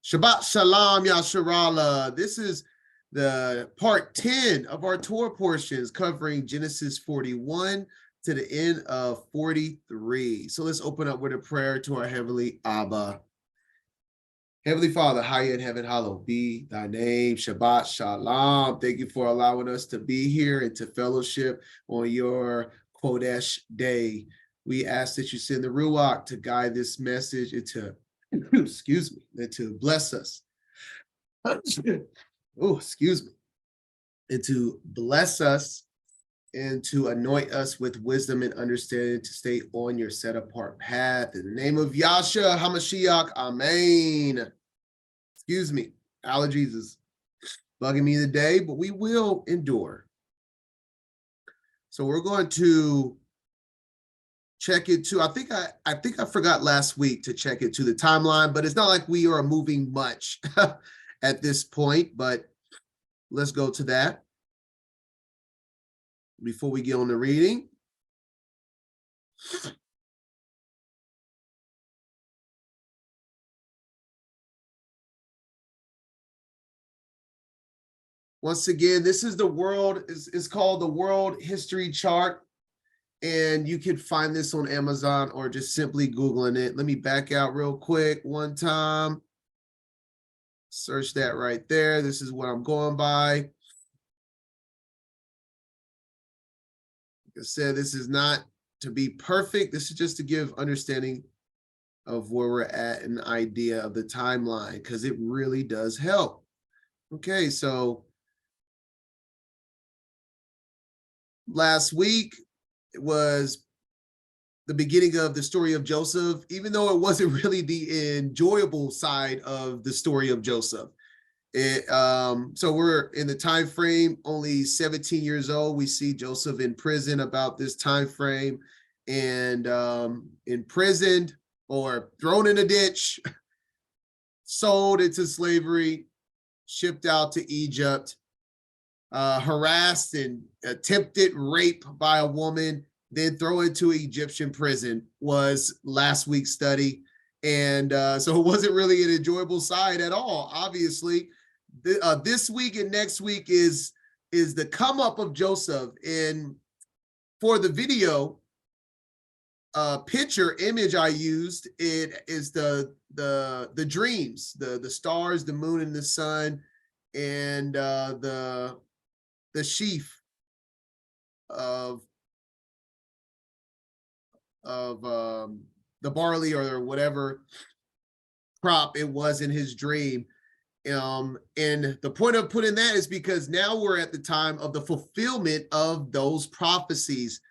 Shabbat Shalom, Yasharala. This is the part 10 of our Torah portions covering Genesis 41 to the end of 43. So let's open up with a prayer to our Heavenly Abba. Heavenly Father, high in heaven, hallowed be thy name. Shabbat Shalom. Thank you for allowing us to be here and to fellowship on your Kodesh day. We ask that you send the Ruach to guide this message into excuse me, and to bless us. Oh, excuse me. And to bless us and to anoint us with wisdom and understanding to stay on your set apart path. In the name of Yasha HaMashiach, amen. Excuse me, allergies is bugging me today, but we will endure. So we're going to check it to, I think I forgot last week to check it to the timeline, but it's not like we are moving much at this point, but let's go to that before we get on the reading. Once again, this is the world, is called the World History Chart. And you can find this on Amazon or just simply Googling it. Let me back out real quick one time. Search that right there. This is what I'm going by. Like I said, this is not to be perfect. This is just to give understanding of where we're at, an idea of the timeline, because it really does help. Okay, so last week, it was the beginning of the story of Joseph, even though it wasn't really the enjoyable side of the story of Joseph. So we're in the time frame, only 17 years old. We see Joseph in prison about this time frame, and imprisoned or thrown in a ditch, sold into slavery, shipped out to Egypt, harassed and attempted rape by a woman, then thrown into Egyptian prison was last week's study. And so it wasn't really an enjoyable side at all, obviously. This week and next week is the come up of Joseph. And for the video picture image I used, it is the dreams, the stars, the moon and the sun, and the sheaf of the barley or whatever crop it was in his dream. And the point of putting that is because now we're at the time of the fulfillment of those prophecies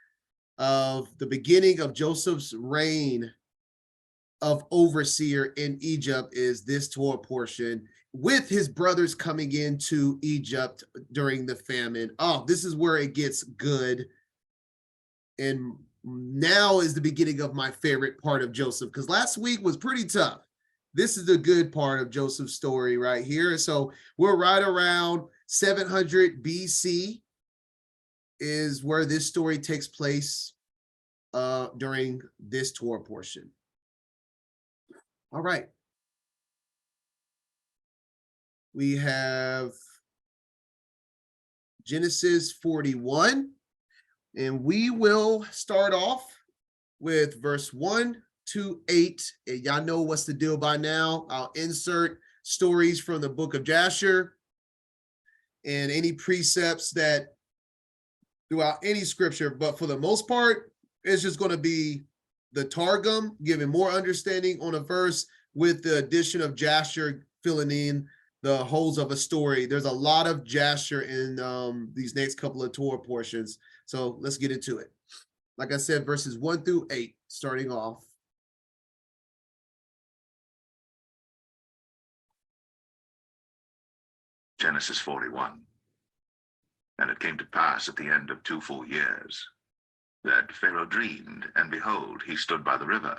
of the beginning of Joseph's reign of overseer in Egypt is this Torah portion, with his brothers coming into Egypt during the famine. Oh, this is where it gets good. And now is the beginning of my favorite part of Joseph, because last week was pretty tough. This is the good part of Joseph's story right here. So we're right around 700 BC is where this story takes place during this Torah portion. All right. We have Genesis 41, and we will start off with verse 1 to 8. And y'all know what's the deal by now. I'll insert stories from the book of Jasher and any precepts that throughout any scripture, but for the most part, it's just going to be the Targum giving more understanding on a verse with the addition of Jasher filling in the holes of a story. There's a lot of Jasher in these next couple of Torah portions. So let's get into it. Like I said, verses 1 through 8, starting off. Genesis 41. And it came to pass at the end of 2 full years, that Pharaoh dreamed, and behold, he stood by the river.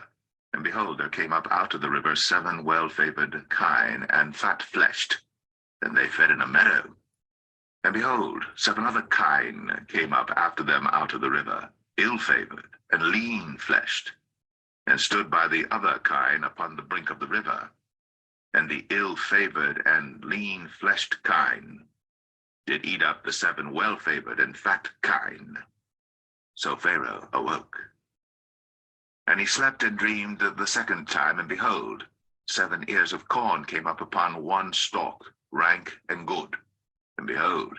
And behold, there came up out of the river 7 well-favored kine, and fat-fleshed, and they fed in a meadow. And behold, 7 other kine came up after them out of the river, ill-favored, and lean-fleshed, and stood by the other kine upon the brink of the river. and the ill-favored and lean-fleshed kine did eat up the 7 well-favored and fat kine. So Pharaoh awoke. And he slept and dreamed the second time, and behold, 7 ears of corn came up upon one stalk, rank and good. And behold,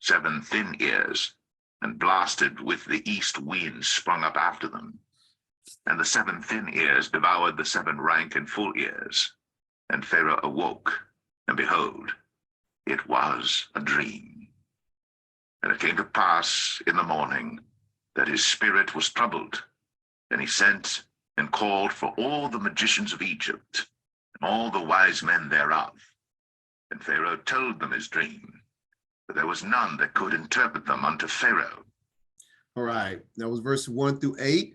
7 thin ears, and blasted with the east wind, sprung up after them. And the 7 thin ears devoured the 7 rank and full ears. And Pharaoh awoke, and behold, it was a dream. And it came to pass in the morning that his spirit was troubled, and he sent and called for all the magicians of Egypt, and all the wise men thereof. And Pharaoh told them his dream, but there was none that could interpret them unto Pharaoh. All right, that was verse 1 through 8.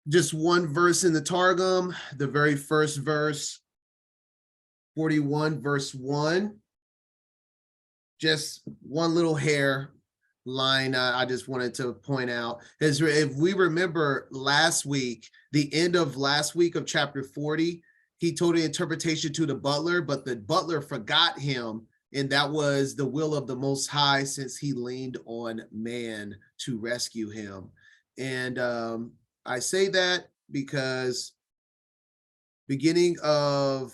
Just one verse in the Targum, the very first verse, 41, verse 1. Just one little hair line I just wanted to point out. As if we remember last week, the end of last week of chapter 40, he told an interpretation to the butler, but the butler forgot him, and that was the will of the Most High, since he leaned on man to rescue him. And I say that because beginning of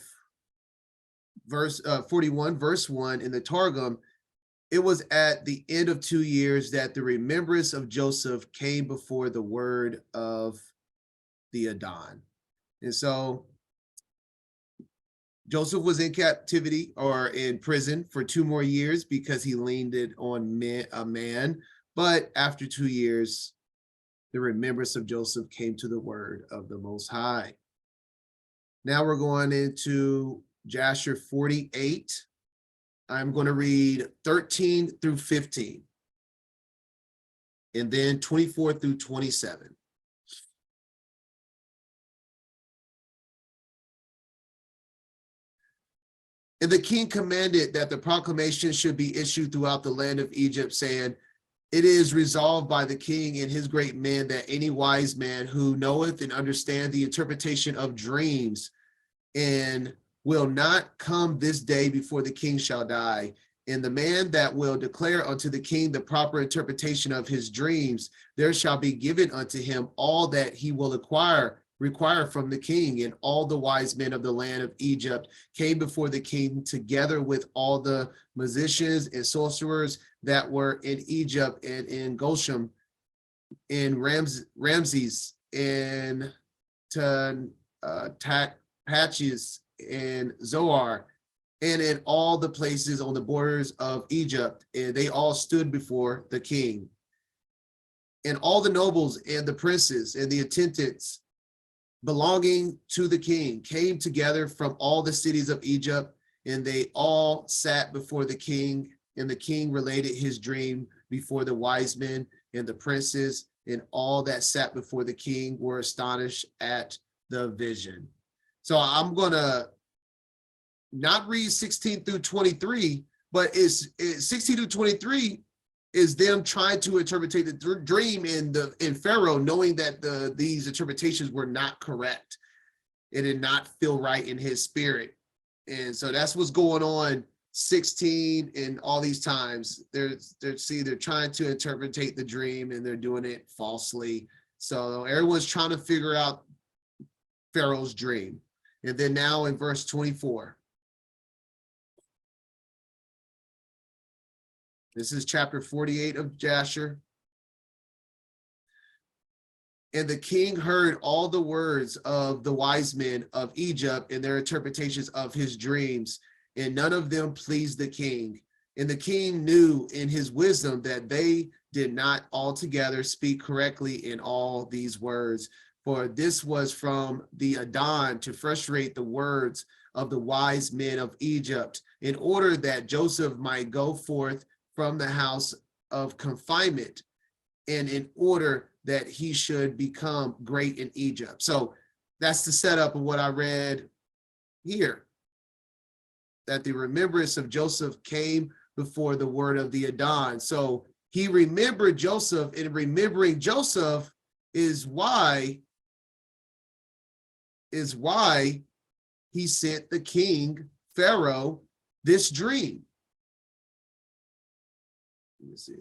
verse 41, verse 1 in the Targum, it was at the end of 2 years that the remembrance of Joseph came before the word of the Adon. And so Joseph was in captivity or in prison for 2 more years because he leaned it on a man. But after 2 years, the remembrance of Joseph came to the word of the Most High. Now we're going into Jasher 48. I'm going to read 13 through 15, and then 24 through 27. And the king commanded that the proclamation should be issued throughout the land of Egypt, saying, it is resolved by the king and his great men that any wise man who knoweth and understand the interpretation of dreams and will not come this day before the king shall die. And the man that will declare unto the king the proper interpretation of his dreams, there shall be given unto him all that he will require from the king. And all the wise men of the land of Egypt came before the king, together with all the musicians and sorcerers that were in Egypt and in Goshen, in Ramses, in Patches, and Zoar, and in all the places on the borders of Egypt, and they all stood before the king. And all the nobles and the princes and the attendants belonging to the king came together from all the cities of Egypt, and they all sat before the king, and the king related his dream before the wise men and the princes, and all that sat before the king were astonished at the vision. So I'm going to not read 16 through 23, but it's 16 through 23 is them trying to interpret the dream in Pharaoh, knowing that these interpretations were not correct. It did not feel right in his spirit. And so that's what's going on 16 and all these times. They're trying to interpret the dream, and they're doing it falsely. So everyone's trying to figure out Pharaoh's dream. And then now in verse 24, this is chapter 48 of Jasher. And the king heard all the words of the wise men of Egypt and their interpretations of his dreams, and none of them pleased the king. And the king knew in his wisdom that they did not altogether speak correctly in all these words. For this was from the Adon to frustrate the words of the wise men of Egypt, in order that Joseph might go forth from the house of confinement, and in order that he should become great in Egypt. So that's the setup of what I read here, that the remembrance of Joseph came before the word of the Adon. So he remembered Joseph, and remembering Joseph is why he sent the king, Pharaoh, this dream. Let me see.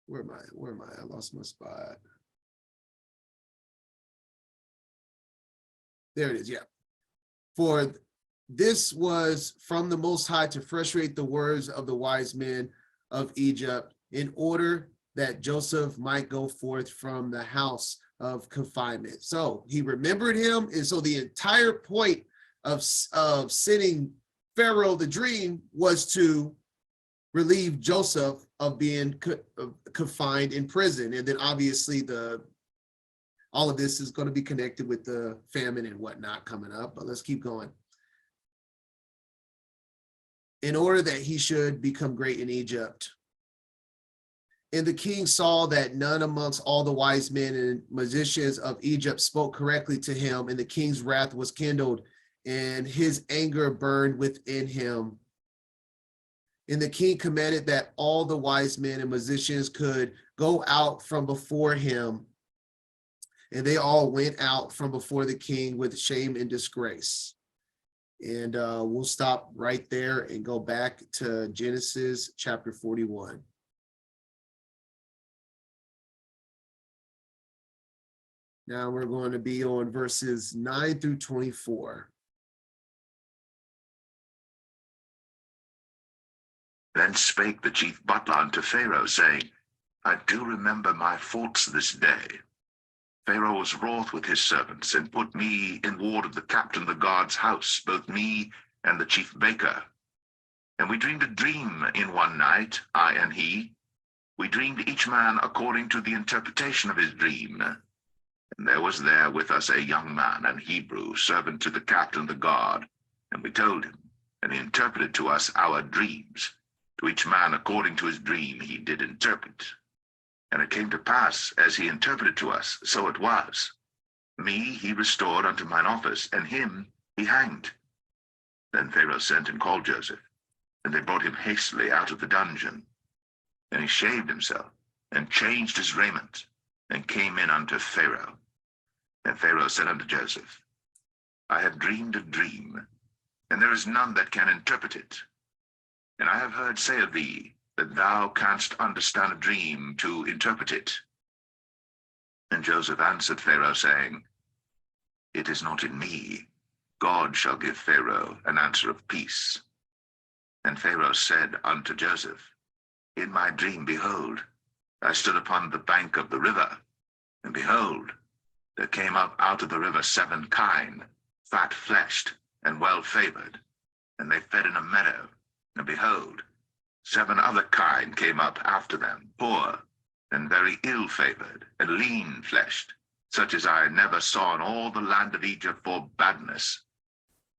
Where am I? Where am I? I lost my spot. There it is. Yeah. For this was from the Most High to frustrate the words of the wise men of Egypt, in order that Joseph might go forth from the house of confinement. So he remembered him. And so the entire point of sending Pharaoh the dream was to relieve Joseph of being confined in prison. And then obviously all of this is going to be connected with the famine and whatnot coming up, but let's keep going. In order that he should become great in Egypt. And the king saw that none amongst all the wise men and magicians of Egypt spoke correctly to him, and the king's wrath was kindled, and his anger burned within him. And the king commanded that all the wise men and magicians could go out from before him. And they all went out from before the king with shame and disgrace. And we'll stop right there and go back to Genesis chapter 41. Now we're going to be on verses 9 through 24. Then spake the chief butler unto Pharaoh, saying, I do remember my faults this day. Pharaoh was wroth with his servants, and put me in ward of the captain of the guard's house, both me and the chief baker. And we dreamed a dream in one night, I and he. We dreamed each man according to the interpretation of his dream. And there was there with us a young man, an Hebrew, servant to the captain of the guard. And we told him, and he interpreted to us our dreams. To each man according to his dream he did interpret. And it came to pass, as he interpreted to us, so it was. Me he restored unto mine office, and him he hanged. Then Pharaoh sent and called Joseph, and they brought him hastily out of the dungeon. And he shaved himself, and changed his raiment, and came in unto Pharaoh. And Pharaoh said unto Joseph, I have dreamed a dream, and there is none that can interpret it. And I have heard say of thee, that thou canst understand a dream to interpret it. And Joseph answered Pharaoh, saying, It is not in me. God shall give Pharaoh an answer of peace. And Pharaoh said unto Joseph, In my dream, behold, I stood upon the bank of the river, and behold, there came up out of the river 7 kine, fat-fleshed and well-favored, and they fed in a meadow. And behold, 7 other kine came up after them, poor, and very ill-favored, and lean-fleshed, such as I never saw in all the land of Egypt for badness.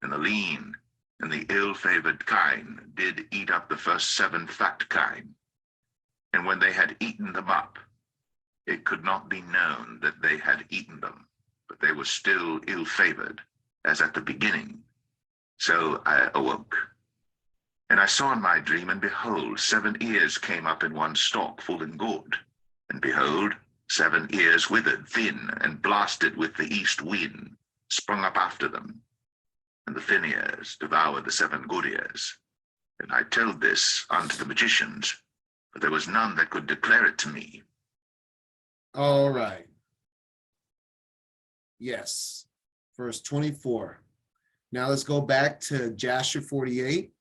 And the lean and the ill-favored kine did eat up the first 7 fat kine. And when they had eaten them up, it could not be known that they had eaten them, but they were still ill-favored, as at the beginning. So I awoke. And I saw in my dream, and behold, 7 ears came up in one stalk, full and good. And behold, 7 ears withered, thin, and blasted with the east wind, sprung up after them. And the thin ears devoured the 7 good ears. And I told this unto the magicians, but there was none that could declare it to me. All right. Yes. Verse 24. Now let's go back to Jasher 48.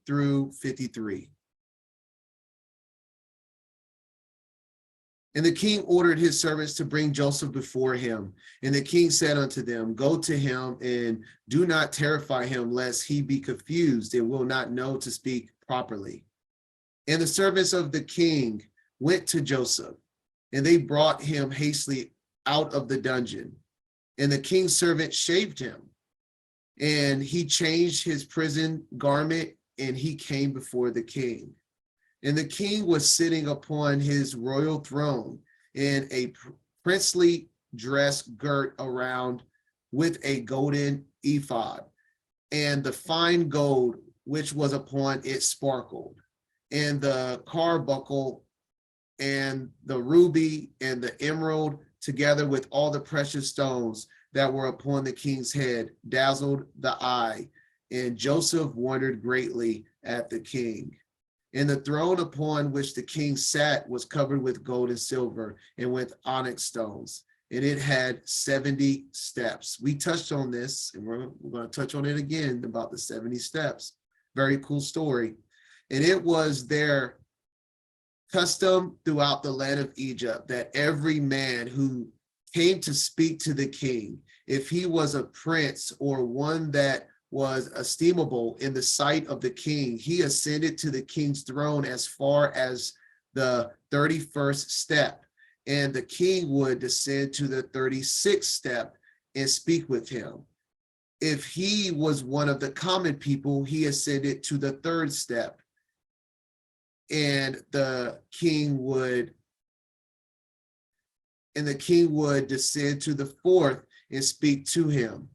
through 53. And the king ordered his servants to bring Joseph before him. And the king said unto them, Go to him, and do not terrify him, lest he be confused and will not know to speak properly. And the servants of the king went to Joseph, and they brought him hastily out of the dungeon. And the king's servant shaved him, and he changed his prison garment, and he came before the king. And the king was sitting upon his royal throne in a princely dress girt around with a golden ephod, and the fine gold which was upon it sparkled, and the carbuncle and the ruby and the emerald, together with all the precious stones that were upon the king's head, dazzled the eye. And Joseph wondered greatly at the king. And the throne upon which the king sat was covered with gold and silver and with onyx stones. And it had 70 steps. We touched on this, and we're going to touch on it again about the 70 steps. Very cool story. And it was their custom throughout the land of Egypt that every man who came to speak to the king, if he was a prince or one that was estimable in the sight of the king, he ascended to the king's throne as far as the 31st step, and the king would descend to the 36th step and speak with him. If he was one of the common people, he ascended to the 3rd step, and the king would descend to the 4th and speak to him.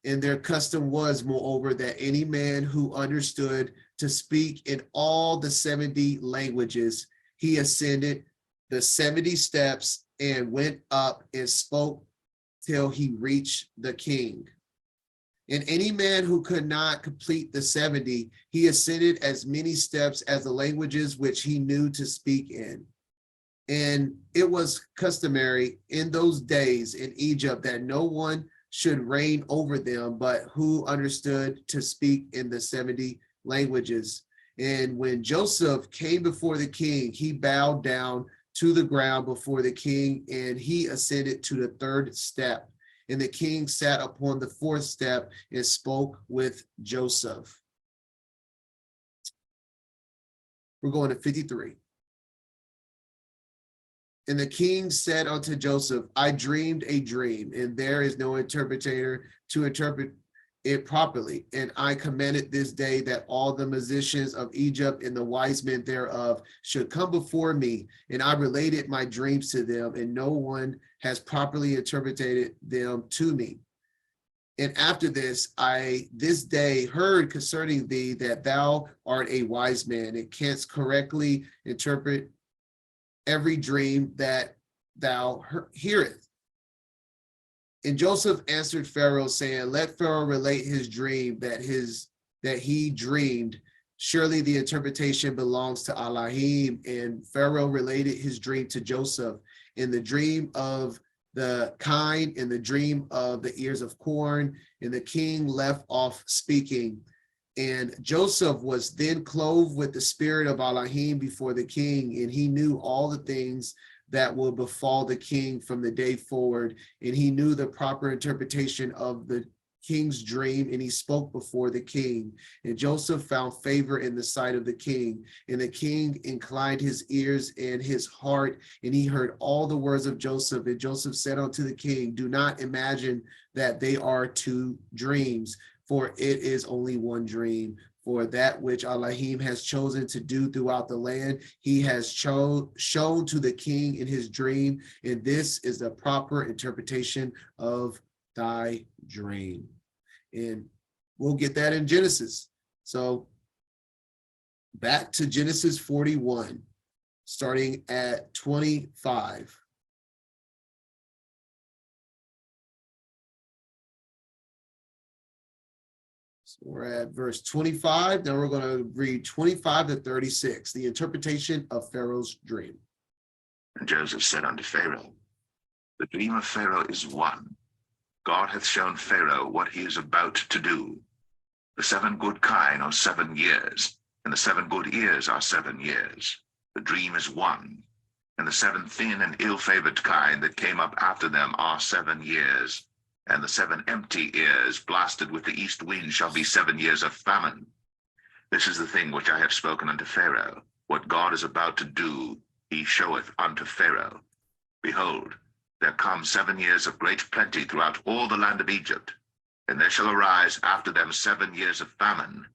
And their custom was, moreover, that any man who understood to speak in all the 70 languages, he ascended the 70 steps and went up and spoke till he reached the king. And any man who could not complete the 70, he ascended as many steps as the languages which he knew to speak in. And it was customary in those days in Egypt that no one should reign over them, but who understood to speak in the 70 languages. And when Joseph came before the king, he bowed down to the ground before the king, and he ascended to the 3rd step. And the king sat upon the 4th step and spoke with Joseph. We're going to 53. And the king said unto Joseph, I dreamed a dream, and there is no interpreter to interpret it properly. And I commanded this day that all the musicians of Egypt and the wise men thereof should come before me. And I related my dreams to them, and no one has properly interpreted them to me. And after this, I this day heard concerning thee that thou art a wise man and canst correctly interpret every dream that thou hearest. And Joseph answered Pharaoh, saying, let Pharaoh relate his dream that he dreamed. Surely the interpretation belongs to Elohim. And Pharaoh related his dream to Joseph. In the dream of the kine, in the dream of the ears of corn, and the king left off speaking. And Joseph was then clothed with the spirit of Elohim before the king, and he knew all the things that will befall the king from the day forward. And he knew the proper interpretation of the king's dream, and he spoke before the king. And Joseph found favor in the sight of the king. And the king inclined his ears and his heart, and he heard all the words of Joseph. And Joseph said unto the king, do not imagine that they are 2 dreams, for it is only one dream. For that which Elohim has chosen to do throughout the land, he has shown to the king in his dream, and this is the proper interpretation of thy dream. And we'll get that in Genesis. So back to Genesis 41, starting at 25. So we're at verse 25. Now we're going to read 25 to 36, the interpretation of Pharaoh's dream. And Joseph said unto Pharaoh, the dream of Pharaoh is one. God hath shown Pharaoh what he is about to do. The 7 good kine are 7 years, and the 7 good ears are 7 years. The dream is one. And the 7 thin and ill-favored kine that came up after them are 7 years. And the 7 empty ears blasted with the east wind shall be 7 years of famine. This is the thing which I have spoken unto Pharaoh. What God is about to do, he showeth unto Pharaoh. Behold, there come 7 years of great plenty throughout all the land of Egypt, and there shall arise after them 7 years of famine,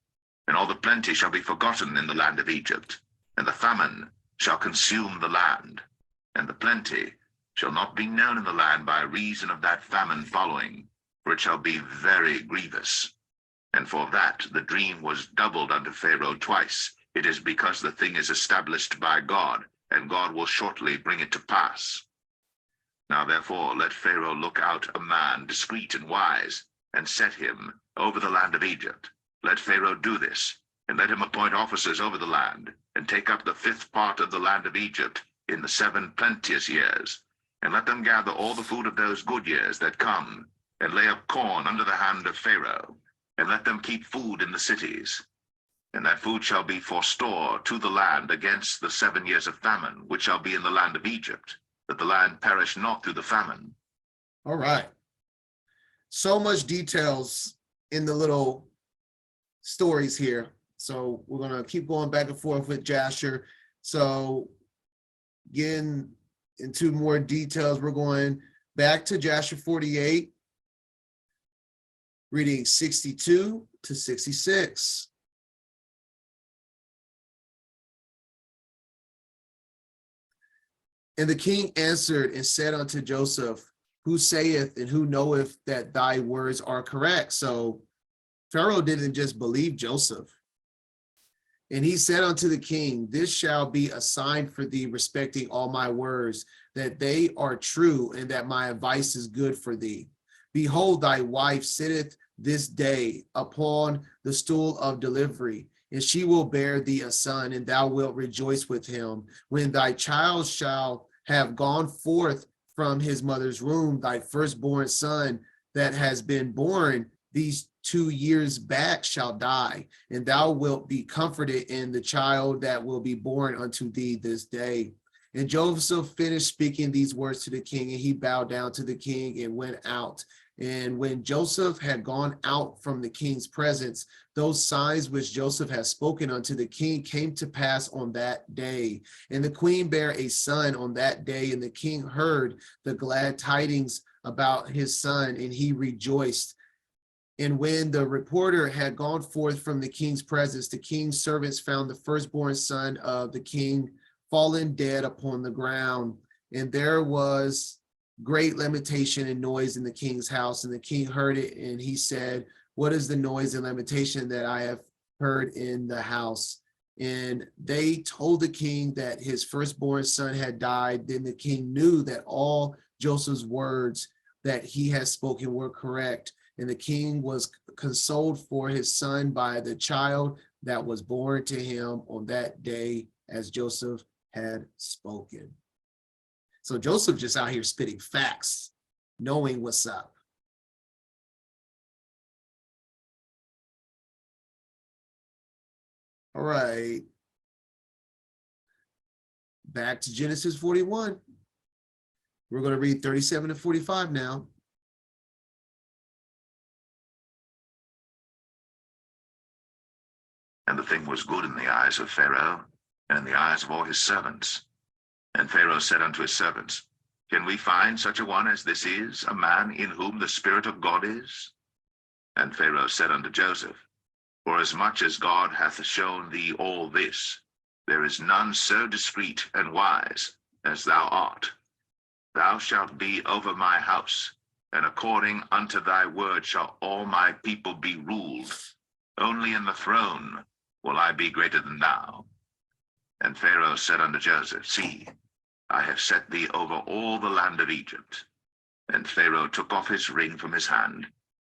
and all the plenty shall be forgotten in the land of Egypt, and the famine shall consume the land, and the plenty shall not be known in the land by reason of that famine following, for it shall be very grievous. And for that the dream was doubled unto Pharaoh twice. It is because the thing is established by God, and God will shortly bring it to pass. Now therefore let Pharaoh look out a man discreet and wise, and set him over the land of Egypt. Let Pharaoh do this, and let him appoint officers over the land, and take up the 5th part of the land of Egypt in the 7 plenteous years, and let them gather all the food of those good years that come, and lay up corn under the hand of Pharaoh, and let them keep food in the cities. And that food shall be for store to the land against the 7 years of famine, which shall be in the land of Egypt, that the land perish not through the famine. All right. So much details in the little stories here. So we're going to keep going back and forth with Jasher. So getting into more details, we're going back to Jasher 48, reading 62 to 66. And the king answered and said unto Joseph, who saith and who knoweth that thy words are correct? So Pharaoh didn't just believe Joseph. And he said unto the king, this shall be a sign for thee respecting all my words, that they are true, and that my advice is good for thee. Behold, thy wife sitteth this day upon the stool of delivery, and she will bear thee a son, and thou wilt rejoice with him. When thy child shall have gone forth from his mother's womb, thy firstborn son that has been born these 2 years back shall die, and thou wilt be comforted in the child that will be born unto thee this day. And Joseph finished speaking these words to the king, and he bowed down to the king and went out. And when Joseph had gone out from the king's presence, those signs which Joseph had spoken unto the king came to pass on that day. And the queen bare a son on that day, and the king heard the glad tidings about his son, and he rejoiced. And when the reporter had gone forth from the king's presence, the king's servants found the firstborn son of the king fallen dead upon the ground. And there was great lamentation and noise in the king's house. And the king heard it, and he said, what is the noise and lamentation that I have heard in the house? And they told the king that his firstborn son had died. Then the king knew that all Joseph's words that he had spoken were correct. And the king was consoled for his son by the child that was born to him on that day, as Joseph had spoken. So Joseph just out here spitting facts, knowing what's up. All right. Back to Genesis 41. We're going to read 37 to 45 now. And the thing was good in the eyes of Pharaoh, and in the eyes of all his servants. And Pharaoh said unto his servants, can we find such a one as this is, a man in whom the Spirit of God is? And Pharaoh said unto Joseph, forasmuch as God hath shown thee all this, there is none so discreet and wise as thou art. Thou shalt be over my house, and according unto thy word shall all my people be ruled. Only in the throne will I be greater than thou. And Pharaoh said unto Joseph, see, I have set thee over all the land of Egypt. And Pharaoh took off his ring from his hand,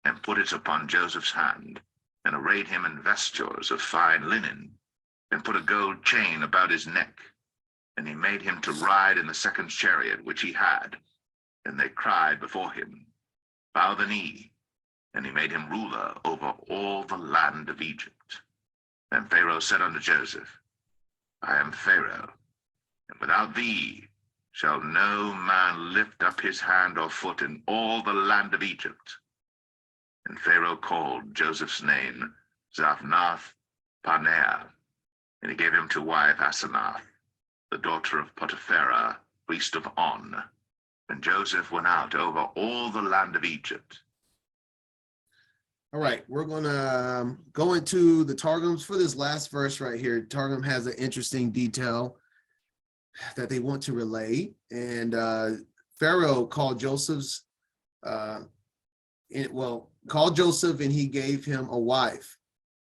and put it upon Joseph's hand, and arrayed him in vestures of fine linen, and put a gold chain about his neck. And he made him to ride in the second chariot which he had. And they cried before him, bow the knee. And he made him ruler over all the land of Egypt. And Pharaoh said unto Joseph, I am Pharaoh, and without thee shall no man lift up his hand or foot in all the land of Egypt. And Pharaoh called Joseph's name Zaphnath-Paneah, and he gave him to wife Asenath, the daughter of Potipharah, priest of On. And Joseph went out over all the land of Egypt. All right, we're going to go into the Targums for this last verse right here. Targum has an interesting detail that they want to relay. And Pharaoh called Joseph's, called Joseph, and he gave him a wife.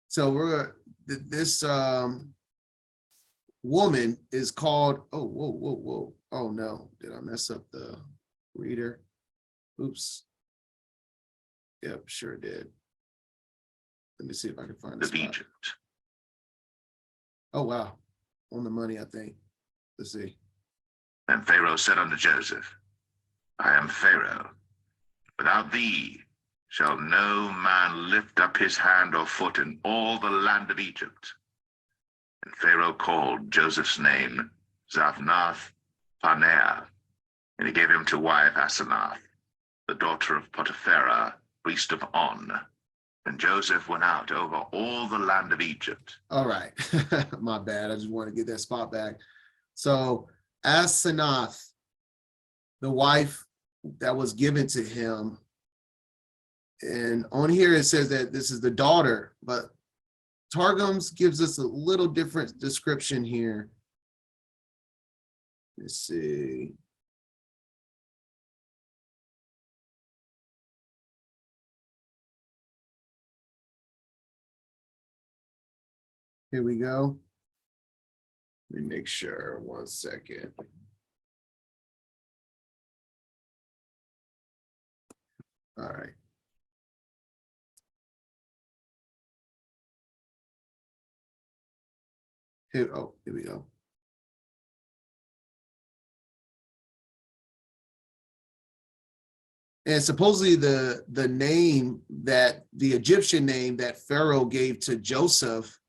So this woman is called, oh, whoa. Oh no, did I mess up the reader? Oops. Yep, sure did. Let me see if I can find Of Egypt. Oh wow, on the money, I think. Let's see. And Pharaoh said unto Joseph, I am Pharaoh. Without thee shall no man lift up his hand or foot in all the land of Egypt. And Pharaoh called Joseph's name Zaphnath Paneah, and he gave him to wife Asenath, the daughter of Potipharah, priest of On. And Joseph went out over all the land of Egypt. All right, my bad. I just want to get that spot back. So Asenath, the wife that was given to him, and on here it says that this is the daughter, but Targums gives us a little different description here. Let's see. Here we go. Let me make sure, 1 second. All right. Here we go. And supposedly the name that the Egyptian name that Pharaoh gave to Joseph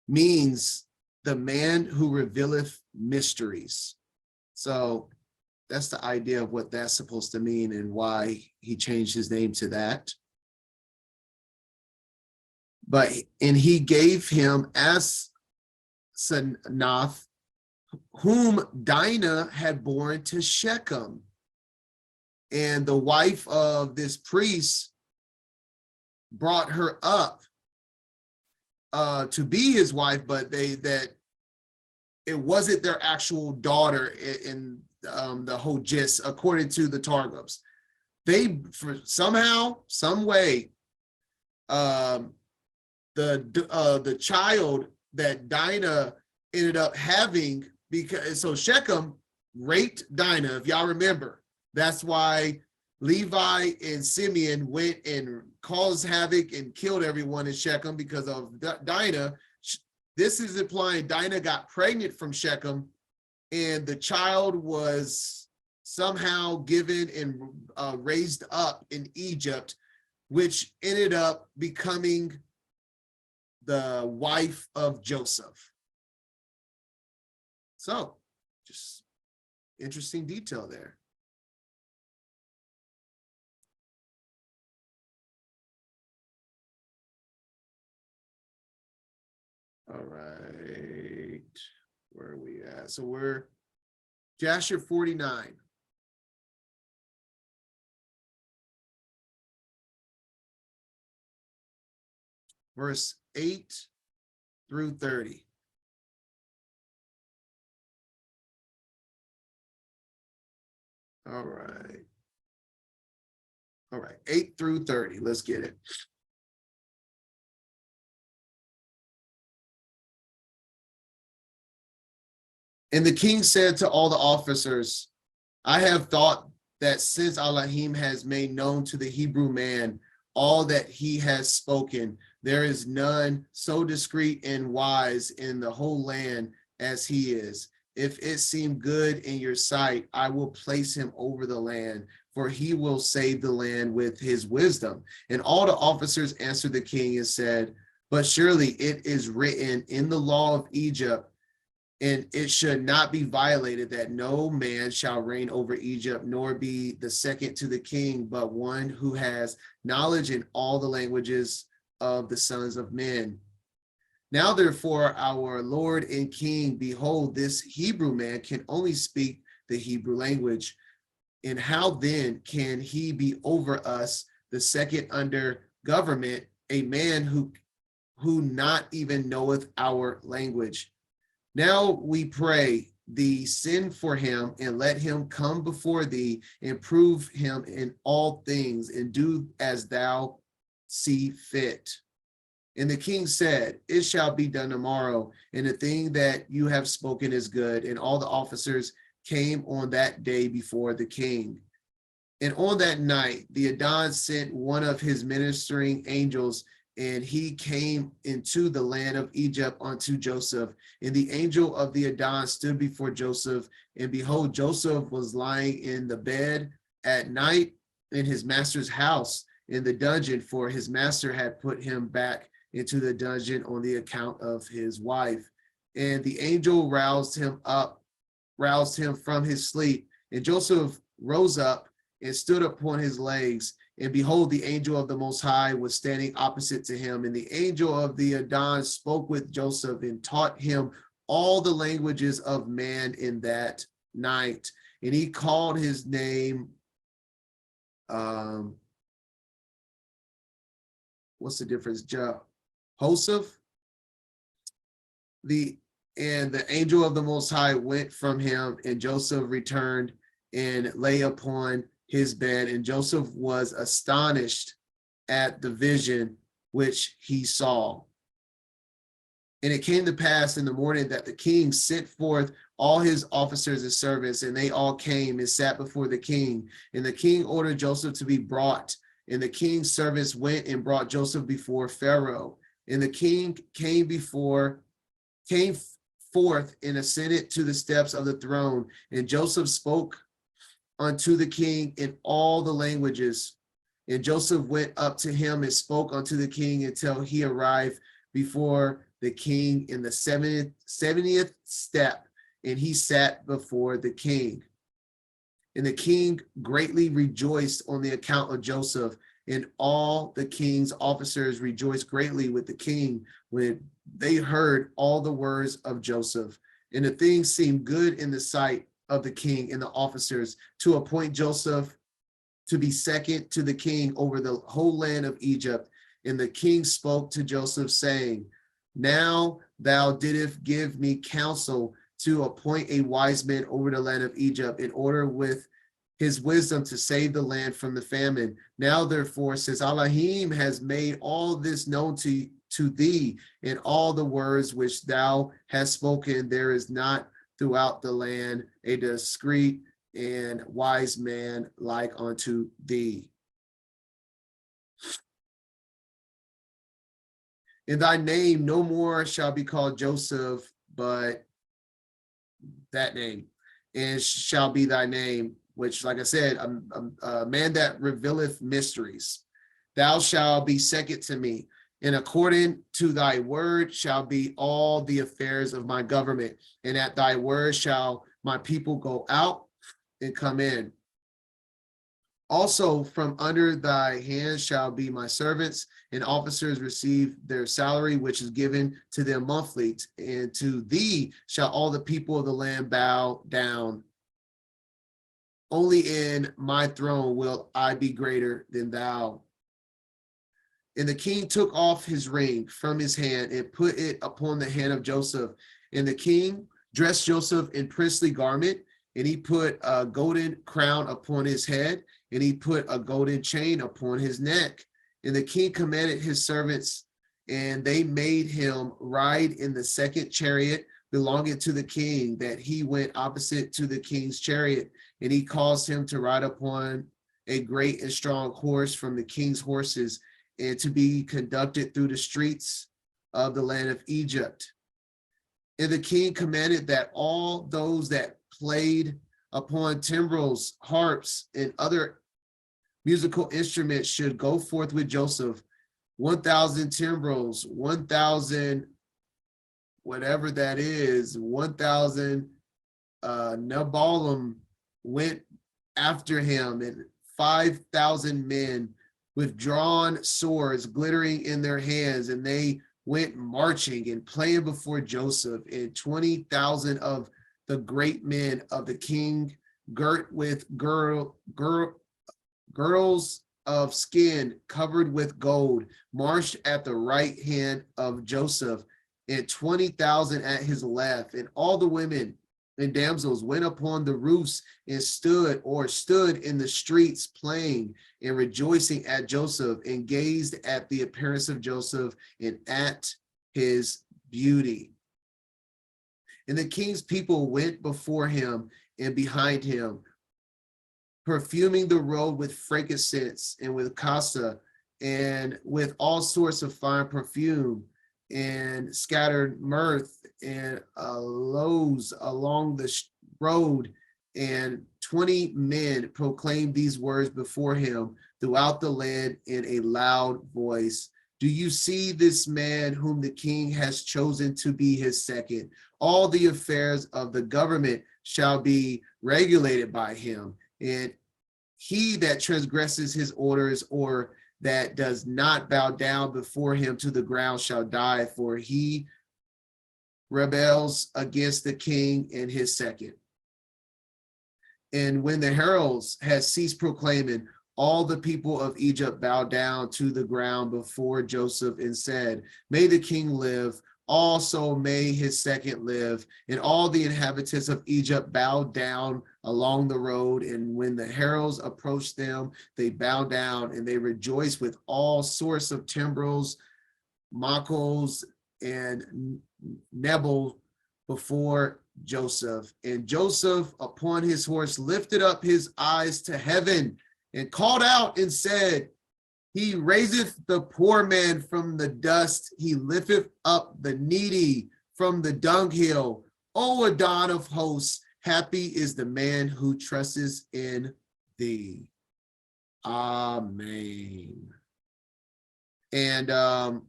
means the man who revealeth mysteries. So that's the idea of what that's supposed to mean and why he changed his name to that. And he gave him Asenath, whom Dinah had born to Shechem. And the wife of this priest brought her up to be his wife, but that it wasn't their actual daughter in the whole gist, according to the Targums. They, for somehow, some way, the child that Dinah ended up having, because so Shechem raped Dinah, if y'all remember. That's why Levi and Simeon went and caused havoc and killed everyone in Shechem because of Dinah. This is implying Dinah got pregnant from Shechem, and the child was somehow given and raised up in Egypt, which ended up becoming the wife of Joseph. So, just interesting detail there. All right, where are we at? So we're Jasher 49. Verse 8 through 30. All right. All right, 8 through 30. Let's get it. And the king said to all the officers, I have thought that since Elohim has made known to the Hebrew man all that he has spoken, there is none so discreet and wise in the whole land as he is. If it seem good in your sight, I will place him over the land, for he will save the land with his wisdom. And all the officers answered the king and said, but surely it is written in the law of Egypt, and it should not be violated, that no man shall reign over Egypt, nor be the second to the king, but one who has knowledge in all the languages of the sons of men. Now, therefore, our Lord and King, behold, this Hebrew man can only speak the Hebrew language. And how then can he be over us, the second under government, a man who not even knoweth our language? Now we pray thee, send for him and let him come before thee and prove him in all things and do as thou see fit. And the king said, it shall be done tomorrow, and the thing that you have spoken is good. And all the officers came on that day before the king. And on that night, the Adon sent one of his ministering angels, and he came into the land of Egypt unto Joseph. And the angel of the Adon stood before Joseph, and behold, Joseph was lying in the bed at night in his master's house in the dungeon, for his master had put him back into the dungeon on the account of his wife. And the angel roused him from his sleep. And Joseph rose up and stood upon his legs. And behold, the angel of the Most High was standing opposite to him. And the angel of the Adon spoke with Joseph and taught him all the languages of man in that night. And he called his name, what's the difference? Joseph. And the angel of the Most High went from him, and Joseph returned and lay upon his bed. And Joseph was astonished at the vision which he saw. And it came to pass in the morning that the king sent forth all his officers and servants, and they all came and sat before the king. And the king ordered Joseph to be brought. And the king's servants went and brought Joseph before Pharaoh. And the king came forth and ascended to the steps of the throne. And Joseph spoke unto the king in all the languages. And Joseph went up to him and spoke unto the king until he arrived before the king in the 70th step. And he sat before the king. And the king greatly rejoiced on the account of Joseph, and all the king's officers rejoiced greatly with the king when they heard all the words of Joseph. And the thing seemed good in the sight of the king and the officers to appoint Joseph to be second to the king over the whole land of Egypt. And the king spoke to Joseph, saying, now thou didst give me counsel to appoint a wise man over the land of Egypt, in order with his wisdom to save the land from the famine. Now therefore, since Elohim has made all this known to thee, and all the words which thou hast spoken, there is not throughout the land a discreet and wise man like unto thee. And thy name no more shall be called Joseph, but that name, and shall be thy name, which, like I said, a man that revealeth mysteries. Thou shalt be second to me, and according to thy word shall be all the affairs of my government. And at thy word shall my people go out and come in. Also from under thy hand shall be my servants, and officers receive their salary, which is given to them monthly. And to thee shall all the people of the land bow down. Only in my throne will I be greater than thou. And the king took off his ring from his hand and put it upon the hand of Joseph. And the king dressed Joseph in princely garment, and he put a golden crown upon his head, and he put a golden chain upon his neck. And the king commanded his servants, and they made him ride in the second chariot belonging to the king, that he went opposite to the king's chariot. And he caused him to ride upon a great and strong horse from the king's horses, and to be conducted through the streets of the land of Egypt. And the king commanded that all those that played upon timbrels, harps, and other musical instruments should go forth with Joseph. 1,000 timbrels, 1,000, whatever that is, 1,000 Nabalim went after him, and 5,000 men with drawn swords glittering in their hands, and they went marching and playing before Joseph. And 20,000 of the great men of the king, girt with girdles of skin covered with gold, marched at the right hand of Joseph, and 20,000 at his left. And all the women and damsels went upon the roofs and stood in the streets playing and rejoicing at Joseph, and gazed at the appearance of Joseph and at his beauty. And the king's people went before him and behind him, perfuming the road with frankincense and with cassia and with all sorts of fine perfume, and scattered myrrh and aloes along the road. And 20 men proclaimed these words before him throughout the land in a loud voice. Do you see this man whom the king has chosen to be his second? All the affairs of the government shall be regulated by him, and he that transgresses his orders or that does not bow down before him to the ground shall die, for he rebels against the king and his second. And when the heralds had ceased proclaiming, all the people of Egypt bowed down to the ground before Joseph and said, may the king live, also may his second live. And all the inhabitants of Egypt bowed down along the road. And when the heralds approached them, they bowed down, and they rejoiced with all sorts of timbrels, machos, and nebel before Joseph. And Joseph upon his horse lifted up his eyes to heaven and called out and said, he raiseth the poor man from the dust, he lifteth up the needy from the dunghill. O Adon of hosts, happy is the man who trusts in thee. Amen. And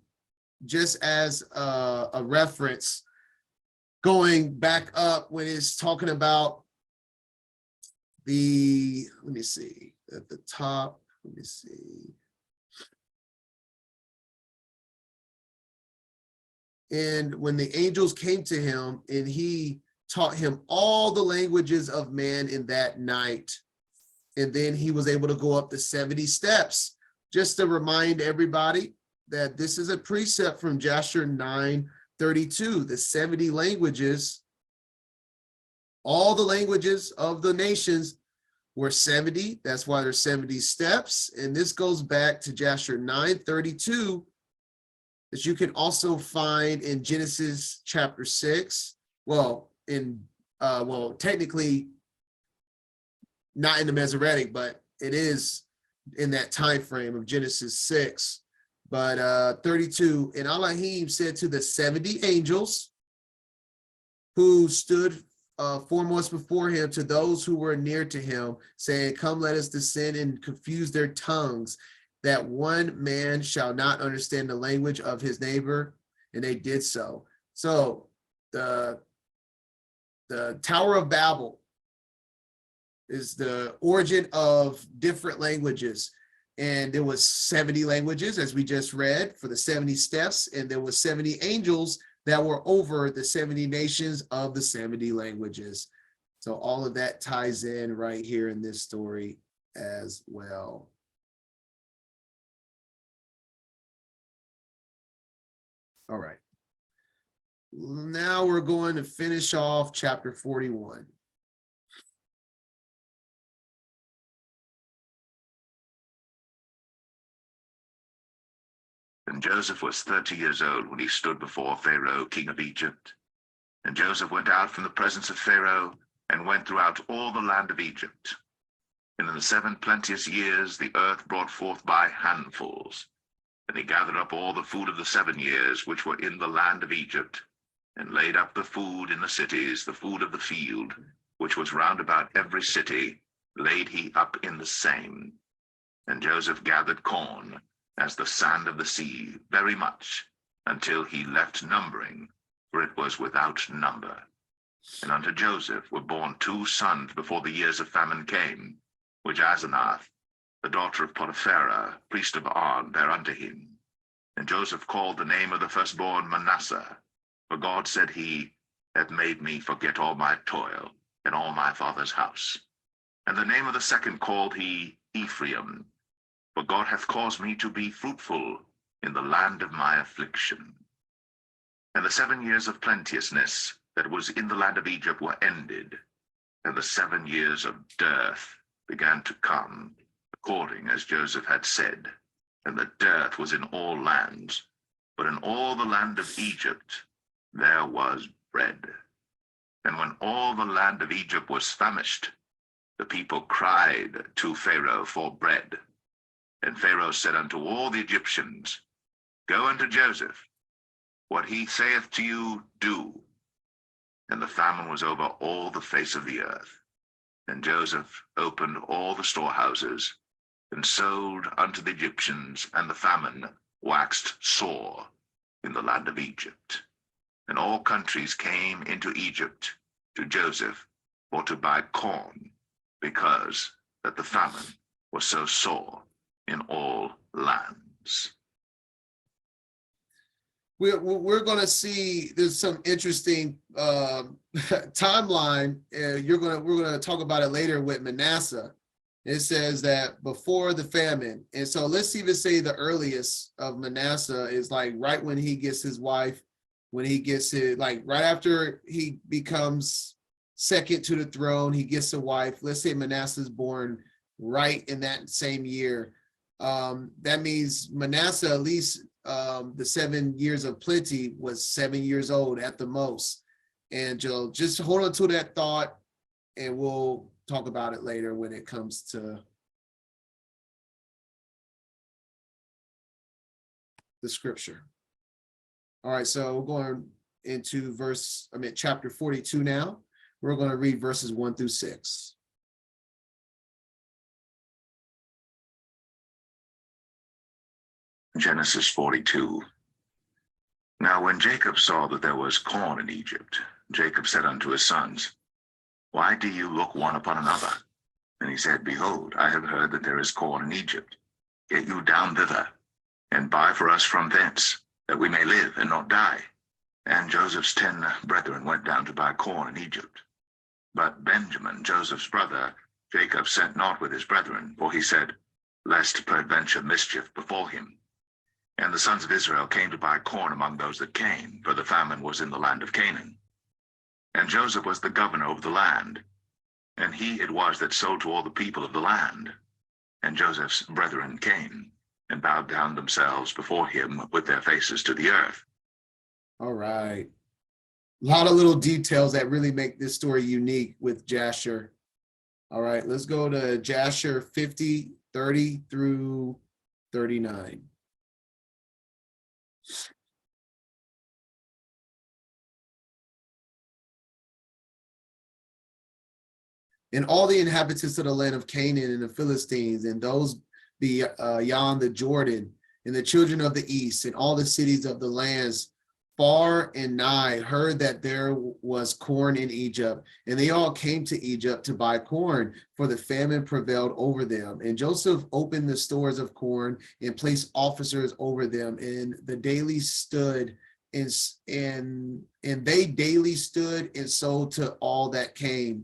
just as a reference, going back up when it's talking about the, let me see, at the top, let me see. And when the angels came to him, and he taught him all the languages of man in that night. And then he was able to go up the 70 steps. Just to remind everybody that this is a precept from Jasher 9:32, the 70 languages, all the languages of the nations were 70. That's why there's 70 steps. And this goes back to Jasher 9:32, that you can also find in Genesis chapter 6. Well, technically not in the Masoretic, but it is in that time frame of Genesis 6. But 32, and Elohim said to the 70 angels who stood foremost before him, to those who were near to him, saying, come, let us descend and confuse their tongues, that one man shall not understand the language of his neighbor. And they did so. So the Tower of Babel is the origin of different languages. And there was 70 languages, as we just read, for the 70 steps. And there was 70 angels that were over the 70 nations of the 70 languages. So all of that ties in right here in this story as well. All right. Now we're going to finish off chapter 41. And Joseph was 30 years old when he stood before Pharaoh, king of Egypt. And Joseph went out from the presence of Pharaoh and went throughout all the land of Egypt. And in the 7 plenteous years the earth brought forth by handfuls. And he gathered up all the food of the 7 years which were in the land of Egypt, and laid up the food in the cities, the food of the field, which was round about every city, laid he up in the same. And Joseph gathered corn, as the sand of the sea, very much, until he left numbering, for it was without number. And unto Joseph were born 2 sons before the years of famine came, which Asenath, the daughter of Potipharah, priest of On, bare unto him. And Joseph called the name of the firstborn Manasseh, for God, said he, hath made me forget all my toil, and all my father's house. And the name of the second called he Ephraim, for God hath caused me to be fruitful in the land of my affliction. And the 7 years of plenteousness that was in the land of Egypt were ended, and the 7 years of dearth began to come, according as Joseph had said. And the dearth was in all lands, but in all the land of Egypt there was bread. And when all the land of Egypt was famished, the people cried to Pharaoh for bread. And Pharaoh said unto all the Egyptians, Go unto Joseph, what he saith to you, do. And the famine was over all the face of the earth. And Joseph opened all the storehouses, and sold unto the Egyptians, and the famine waxed sore in the land of Egypt. And all countries came into Egypt to Joseph for to buy corn, because that the famine was so sore in all lands. We're going to see there's some interesting timeline. We're going to talk about it later with Manasseh. It says that before the famine, and so let's even say the earliest of Manasseh is like right when he gets his wife, when he gets it, like right after he becomes second to the throne, he gets a wife. Let's say Manasseh's born right in that same year. That means Manasseh, at least the 7 years of plenty, was 7 years old at the most. And Joe, just hold on to that thought, and we'll talk about it later when it comes to the scripture. All right, so we're going into chapter 42 now. We're going to read verses 1 through 6. Genesis 42. Now when Jacob saw that there was corn in Egypt, Jacob said unto his sons, Why do you look one upon another? And he said, Behold, I have heard that there is corn in Egypt. Get you down thither, and buy for us from thence, that we may live and not die. And Joseph's 10 brethren went down to buy corn in Egypt. But Benjamin, Joseph's brother, Jacob sent not with his brethren, for he said, Lest peradventure mischief befall him. And the sons of Israel came to buy corn among those that came, for the famine was in the land of Canaan. And Joseph was the governor over the land, and he it was that sold to all the people of the land. And Joseph's brethren came, and bowed down themselves before him with their faces to the earth. All right. A lot of little details that really make this story unique with Jasher. All right, let's go to Jasher 50, 30 through 39. And all the inhabitants of the land of Canaan and the Philistines, and those beyond the Jordan, and the children of the east, and all the cities of the lands far and nigh, heard that there was corn in Egypt, and they all came to Egypt to buy corn, for the famine prevailed over them. And Joseph opened the stores of corn and placed officers over them, and they daily stood and sold to all that came.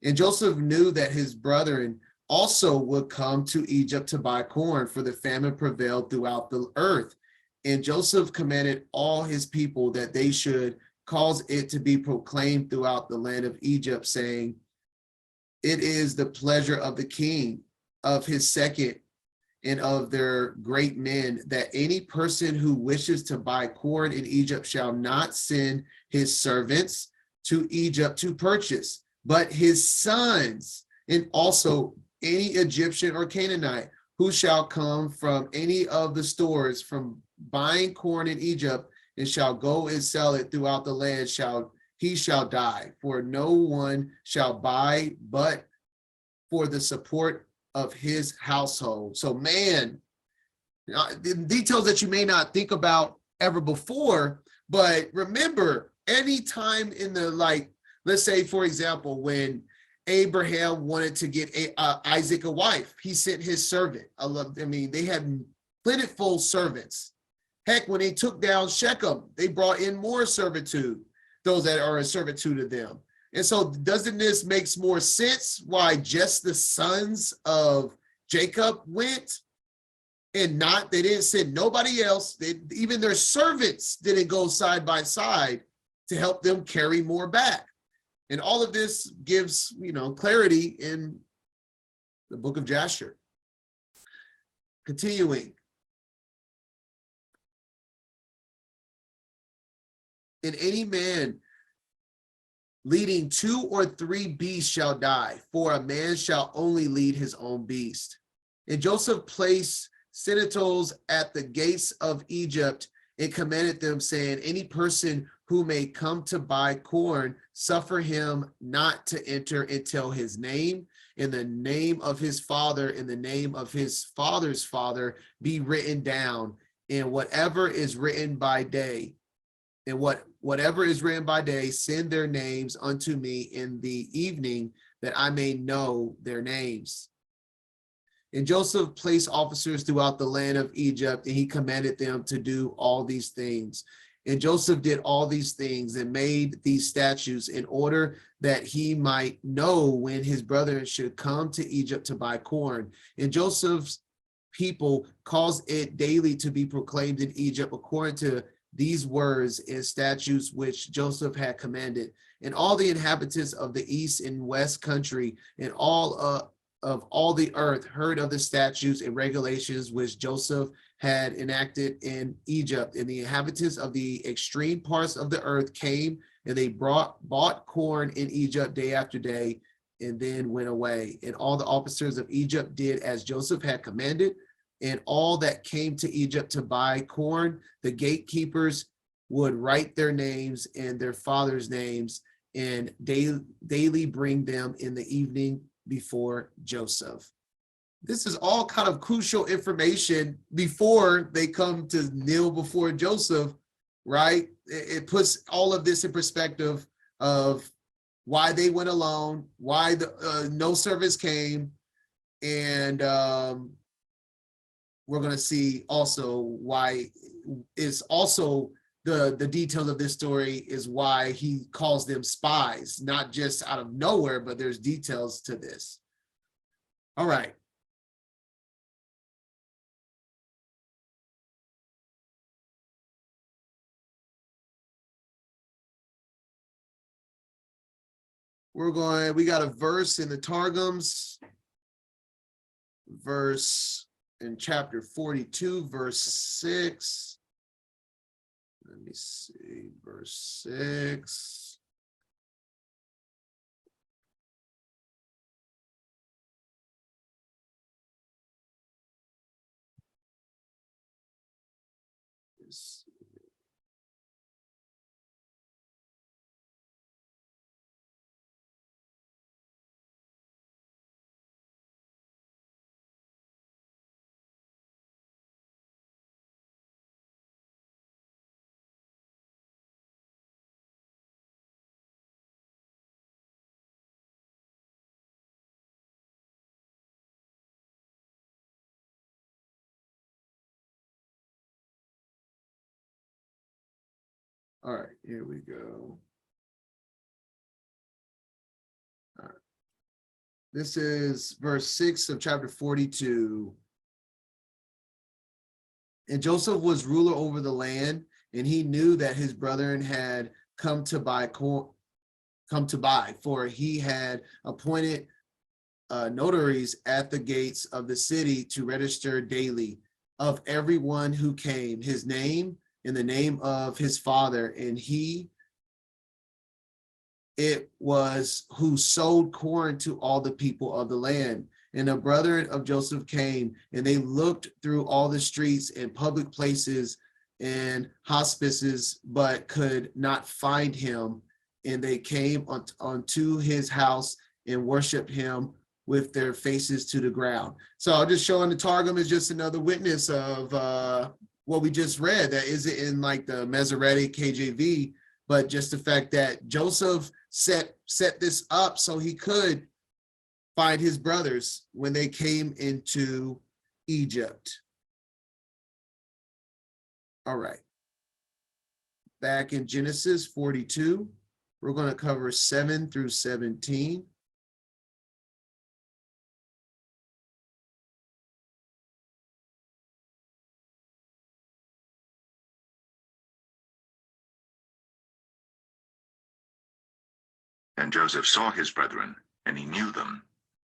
And Joseph knew that his brethren also would come to Egypt to buy corn, for the famine prevailed throughout the earth. And Joseph commanded all his people that they should cause it to be proclaimed throughout the land of Egypt, saying, It is the pleasure of the king, of his second, and of their great men, that any person who wishes to buy corn in Egypt shall not send his servants to Egypt to purchase, but his sons, and also any Egyptian or Canaanite who shall come from any of the stores from buying corn in Egypt, and shall go and sell it throughout the land, he shall die. For no one shall buy but for the support of his household. So man, the details that you may not think about ever before, but remember, anytime in the, like, let's say, for example, when Abraham wanted to get Isaac a wife, he sent his servant. They had plentiful servants. Heck, when they took down Shechem, they brought in more servitude, those that are in servitude to them. And so doesn't this makes more sense why just the sons of Jacob went and they didn't send nobody else. Even their servants didn't go side by side. to help them carry more back. And all of this gives, clarity in the book of Jasher. Continuing. And any man leading 2 or 3 beasts shall die, for a man shall only lead his own beast. And Joseph placed sentinels at the gates of Egypt and commanded them, saying, any person who may come to buy corn, suffer him not to enter until his name, in the name of his father, in the name of his father's father, be written down, and whatever is written by day. And whatever is written by day, send their names unto me in the evening, that I may know their names. And Joseph placed officers throughout the land of Egypt, and he commanded them to do all these things. And Joseph did all these things and made these statutes in order that he might know when his brethren should come to Egypt to buy corn. And Joseph's people caused it daily to be proclaimed in Egypt according to these words and statutes which Joseph had commanded. And all the inhabitants of the east and west country and all of all the earth heard of the statutes and regulations which Joseph had enacted in Egypt. And the inhabitants of the extreme parts of the earth came, and they bought corn in Egypt day after day, and then went away. And all the officers of Egypt did as Joseph had commanded. And all that came to Egypt to buy corn, the gatekeepers would write their names and their fathers' names, and daily bring them in the evening before Joseph. This is all kind of crucial information before they come to kneel before Joseph, right? It puts all of this in perspective of why they went alone, why no servants came, and we're going to see also why is also the details of this story is why he calls them spies, not just out of nowhere, but there's details to this. All right. We got a verse in the Targums, verse in chapter 42, verse 6. Let me see, verse 6. All right, here we go. All right. This is verse 6 of chapter 42. And Joseph was ruler over the land, and he knew that his brethren had come to buy, for he had appointed notaries at the gates of the city to register daily of everyone who came, his name in the name of his father, and it was who sold corn to all the people of the land. And the brethren of Joseph came, and they looked through all the streets and public places and hospices, but could not find him. And they came unto his house and worshiped him with their faces to the ground. So I'll just showing the Targum is just another witness of what we just read. That isn't in like the Masoretic KJV, but just the fact that Joseph set this up so he could find his brothers when they came into Egypt. All right. Back in Genesis 42, we're going to cover 7 through 17. And Joseph saw his brethren, and he knew them,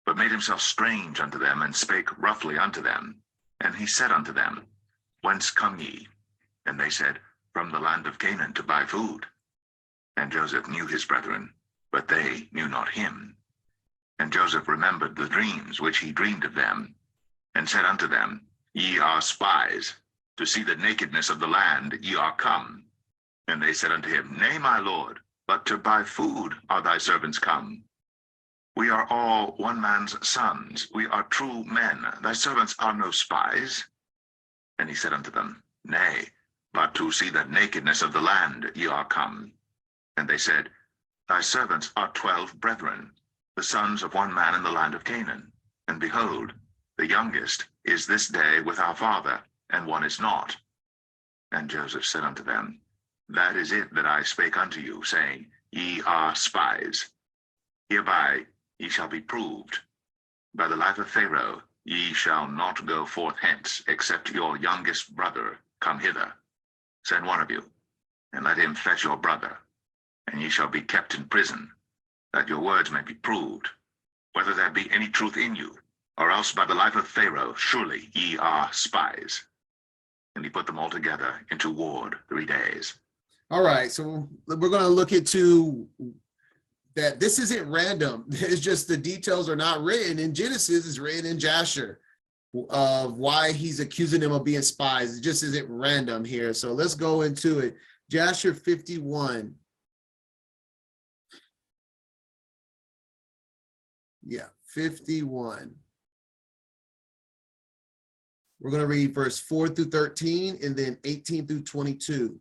but made himself strange unto them, and spake roughly unto them. And he said unto them, Whence come ye? And they said, From the land of Canaan, to buy food. And Joseph knew his brethren, but they knew not him. And Joseph remembered the dreams which he dreamed of them, and said unto them, Ye are spies, to see the nakedness of the land ye are come. And they said unto him, Nay, my lord, but to buy food are thy servants come. We are all one man's sons, we are true men, thy servants are no spies. And he said unto them, Nay, but to see the nakedness of the land ye are come. And they said, Thy servants are 12 brethren, the sons of one man in the land of Canaan. And behold, the youngest is this day with our father, and one is not. And Joseph said unto them, That is it that I spake unto you, saying, Ye are spies. Hereby ye shall be proved. By the life of Pharaoh ye shall not go forth hence, except your youngest brother come hither. Send one of you, and let him fetch your brother, and ye shall be kept in prison, that your words may be proved, whether there be any truth in you, or else by the life of Pharaoh, surely ye are spies. And he put them all together into ward 3 days. All right, so we're going to look into that. This isn't random. It's just the details are not written in Genesis, it's written in Jasher of why he's accusing them of being spies. It just isn't random here. So let's go into it. Jasher 51. Yeah, 51. We're going to read verse 4 through 13 and then 18 through 22.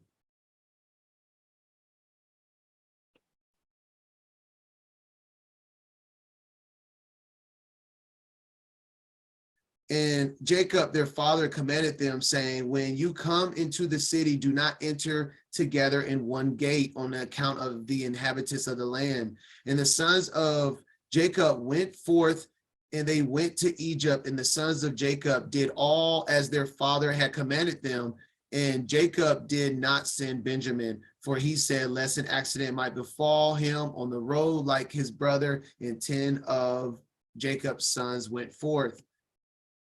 And Jacob, their father, commanded them, saying, When you come into the city, do not enter together in one gate on account of the inhabitants of the land. And the sons of Jacob went forth, and they went to Egypt, and the sons of Jacob did all as their father had commanded them. And Jacob did not send Benjamin, for he said, lest an accident might befall him on the road like his brother. And 10 of Jacob's sons went forth.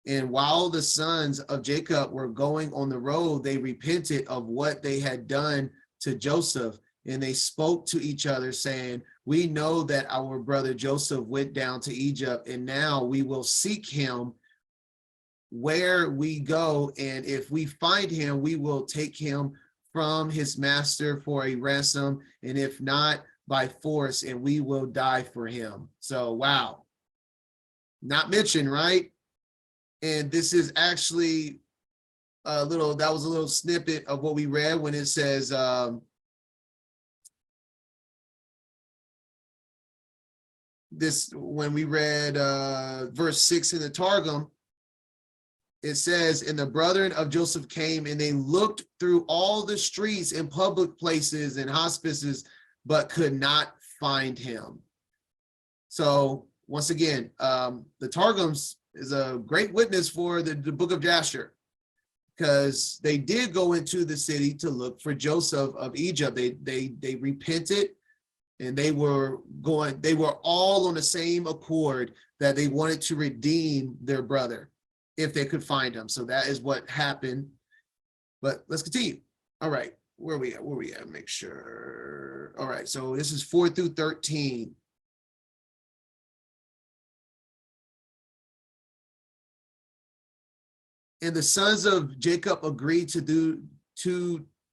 And while the sons of Jacob were going on the road, they repented of what they had done to Joseph. And they spoke to each other, saying, We know that our brother Joseph went down to Egypt, and now we will seek him where we go. And if we find him, we will take him from his master for a ransom, and if not, by force, and we will die for him. So, wow. Not mentioned, right? And this is actually that was a little snippet of what we read when it says, when we read verse 6 in the Targum, it says, and the brethren of Joseph came, and they looked through all the streets and public places and hospices, but could not find him. So once again, the Targums is a great witness for the book of Jasher, because they did go into the city to look for Joseph of Egypt. They repented, and they were all on the same accord that they wanted to redeem their brother if they could find him. So that is what happened. But let's continue. All right, where are we at? Make sure. All right, so this is 4 through 13. And the sons of Jacob agreed to do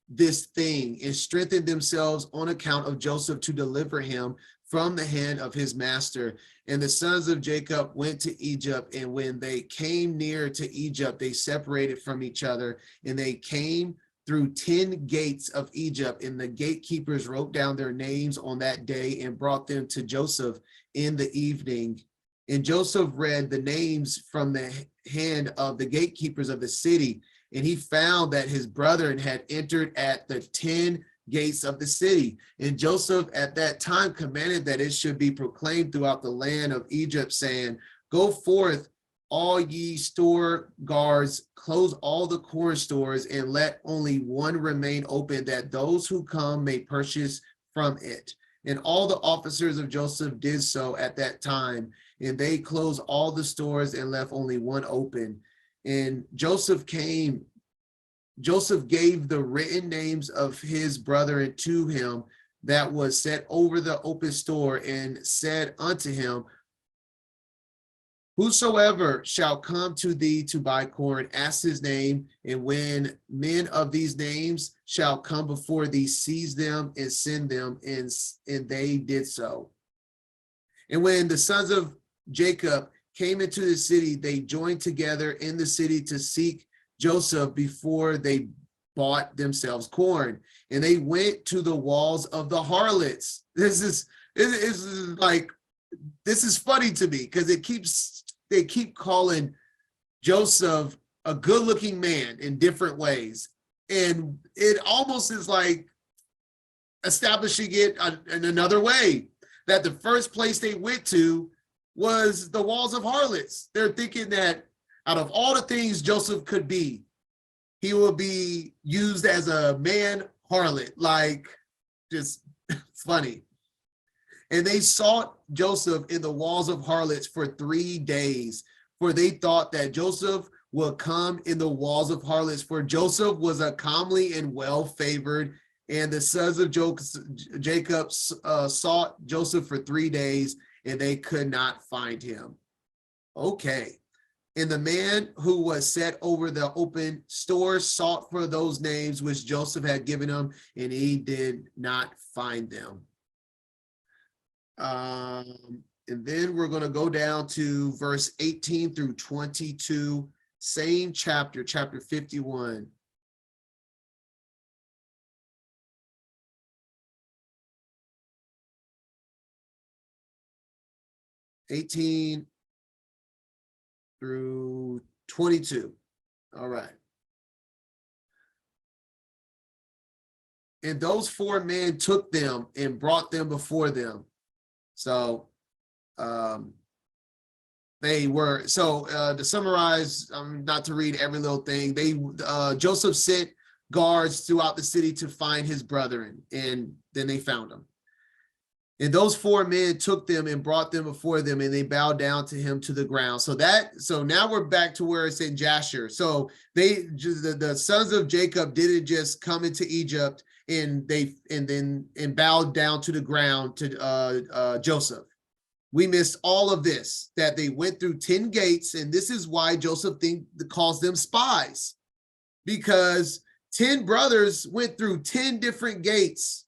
this thing and strengthened themselves on account of Joseph to deliver him from the hand of his master. And the sons of Jacob went to Egypt, and when they came near to Egypt, they separated from each other, and they came through 10 gates of Egypt, and the gatekeepers wrote down their names on that day and brought them to Joseph in the evening. And Joseph read the names from the hand of the gatekeepers of the city, and he found that his brethren had entered at the 10 gates of the city. And Joseph at that time commanded that it should be proclaimed throughout the land of Egypt, saying, Go forth, all ye store guards, close all the corn stores, and let only one remain open, that those who come may purchase from it. And all the officers of Joseph did so at that time, and they closed all the stores and left only one open. And Joseph gave the written names of his brethren to him that was set over the open store, and said unto him, whosoever shall come to thee to buy corn, ask his name, and when men of these names shall come before thee, seize them and send them. And they did so. And when the sons of Jacob came into the city, they joined together in the city to seek Joseph before they bought themselves corn. And they went to the walls of the harlots. This is funny to me, because they keep calling Joseph a good-looking man in different ways. And it almost is like establishing it in another way, that the first place they went to was the walls of harlots. They're thinking that out of all the things Joseph could be, he will be used as a man harlot, like, just funny. And they sought Joseph in the walls of harlots for 3 days, for they thought that Joseph would come in the walls of harlots, for Joseph was a comely and well-favored. And the sons of Jacob sought Joseph for 3 days, and they could not find him. Okay. And the man who was set over the open store sought for those names which Joseph had given him, and he did not find them. And then we're going to go down to verse 18 through 22, same chapter, chapter 51. (18 through 22). All right. And those 4 men took them and brought them before them. So they were, to summarize, not to read every little thing, Joseph sent guards throughout the city to find his brethren, and then they found them. And those 4 men took them and brought them before them, and they bowed down to him to the ground. So now we're back to where it's in Jasher. So the sons of Jacob didn't just come into Egypt and bowed down to the ground to Joseph. We missed all of this, that they went through 10 gates, and this is why Joseph calls them spies, because 10 brothers went through 10 different gates.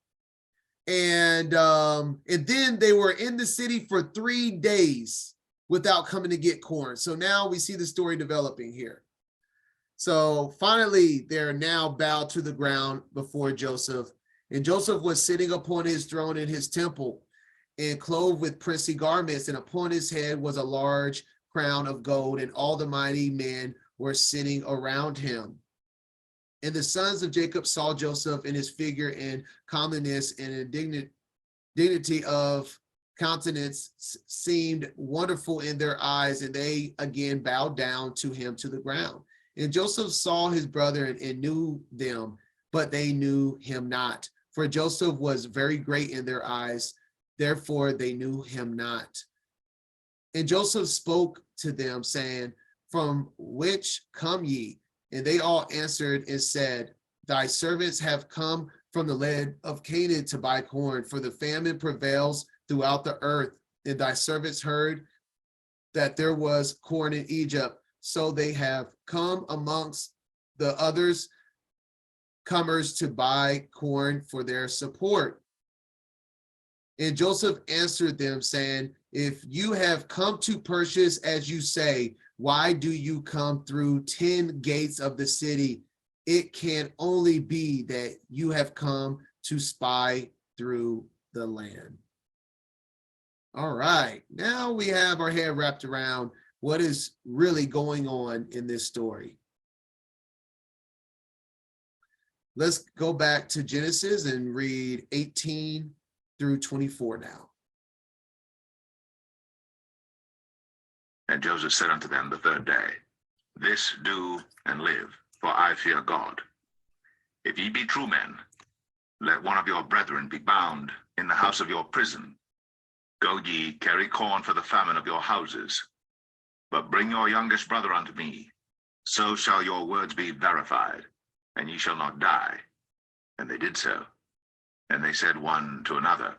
And then they were in the city for 3 days without coming to get corn. So now we see the story developing here. So finally, they're now bowed to the ground before Joseph. And Joseph was sitting upon his throne in his temple, and clothed with princely garments, and upon his head was a large crown of gold, and all the mighty men were sitting around him. And the sons of Jacob saw Joseph in his figure and comeliness and dignity of countenance seemed wonderful in their eyes, and they again bowed down to him to the ground. And Joseph saw his brethren and knew them, but they knew him not. For Joseph was very great in their eyes, therefore they knew him not. And Joseph spoke to them, saying, from which come ye? And they all answered and said, thy servants have come from the land of Canaan to buy corn, for the famine prevails throughout the earth. And thy servants heard that there was corn in Egypt, so they have come amongst the others comers to buy corn for their support. And Joseph answered them, saying, if you have come to purchase as you say, why do you come through 10 gates of the city? It can only be that you have come to spy through the land. All right, now we have our head wrapped around what is really going on in this story. Let's go back to Genesis and read 18 through 24 now. And Joseph said unto them the 3rd day, this do and live, for I fear God. If ye be true men, let one of your brethren be bound in the house of your prison. Go ye, carry corn for the famine of your houses. But bring your youngest brother unto me. So shall your words be verified, and ye shall not die. And they did so. And they said one to another,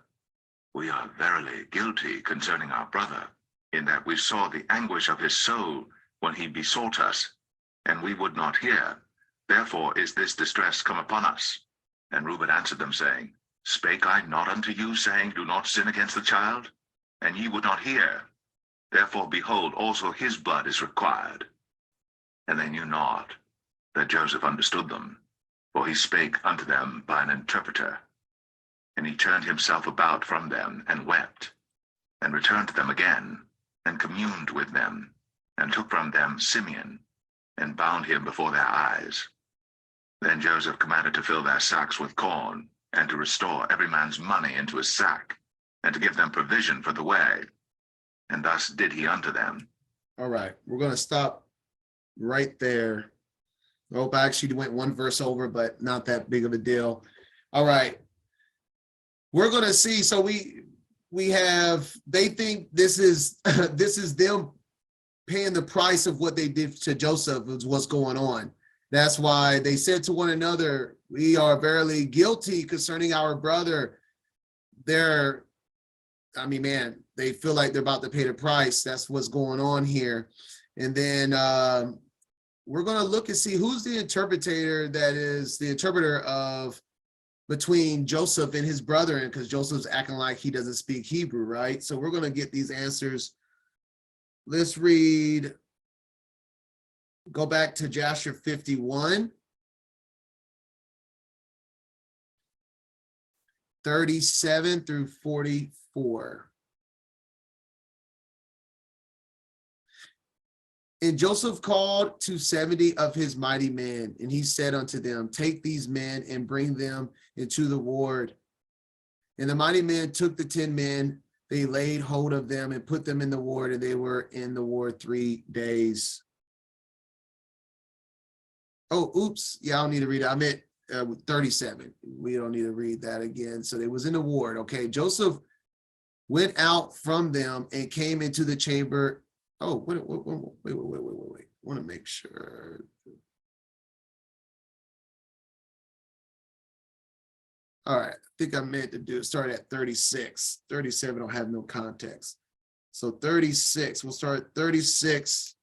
We are verily guilty concerning our brother, in that we saw the anguish of his soul when he besought us, and we would not hear. Therefore is this distress come upon us. And Reuben answered them, saying, Spake I not unto you, saying, Do not sin against the child? And ye would not hear. Therefore, behold, also his blood is required. And they knew not that Joseph understood them, for he spake unto them by an interpreter. And he turned himself about from them, and wept, and returned to them again, and communed with them, and took from them Simeon, and bound him before their eyes. Then Joseph commanded to fill their sacks with corn, and to restore every man's money into his sack, and to give them provision for the way. And thus did he unto them. All right, we're going to stop right there. Oh, I actually went one verse over, but not that big of a deal. All right, we're going to see. So we have, they think this is this is them paying the price of what they did to Joseph, is what's going on. That's why they said to one another, we are verily guilty concerning our brother. They feel like they're about to pay the price. That's what's going on here. And then we're going to look and see who's the interpreter, that is the interpreter of between Joseph and his brother, and because Joseph's acting like he doesn't speak Hebrew, right? So we're going to get these answers. Let's read, go back to Joshua 51. 37 through 44. And Joseph called to 70 of his mighty men, and he said unto them, Take these men and bring them into the ward. And the mighty men took the 10 men, they laid hold of them and put them in the ward, and they were in the ward 3 days. Oh, oops. Yeah, I don't need to read it. I meant 37. We don't need to read that again. So they was in the ward. Okay. Joseph went out from them and came into the chamber. Oh, wait. I want to make sure. All right. I think I meant to start at 36. 37 don't have no context. So 36, we'll start at 36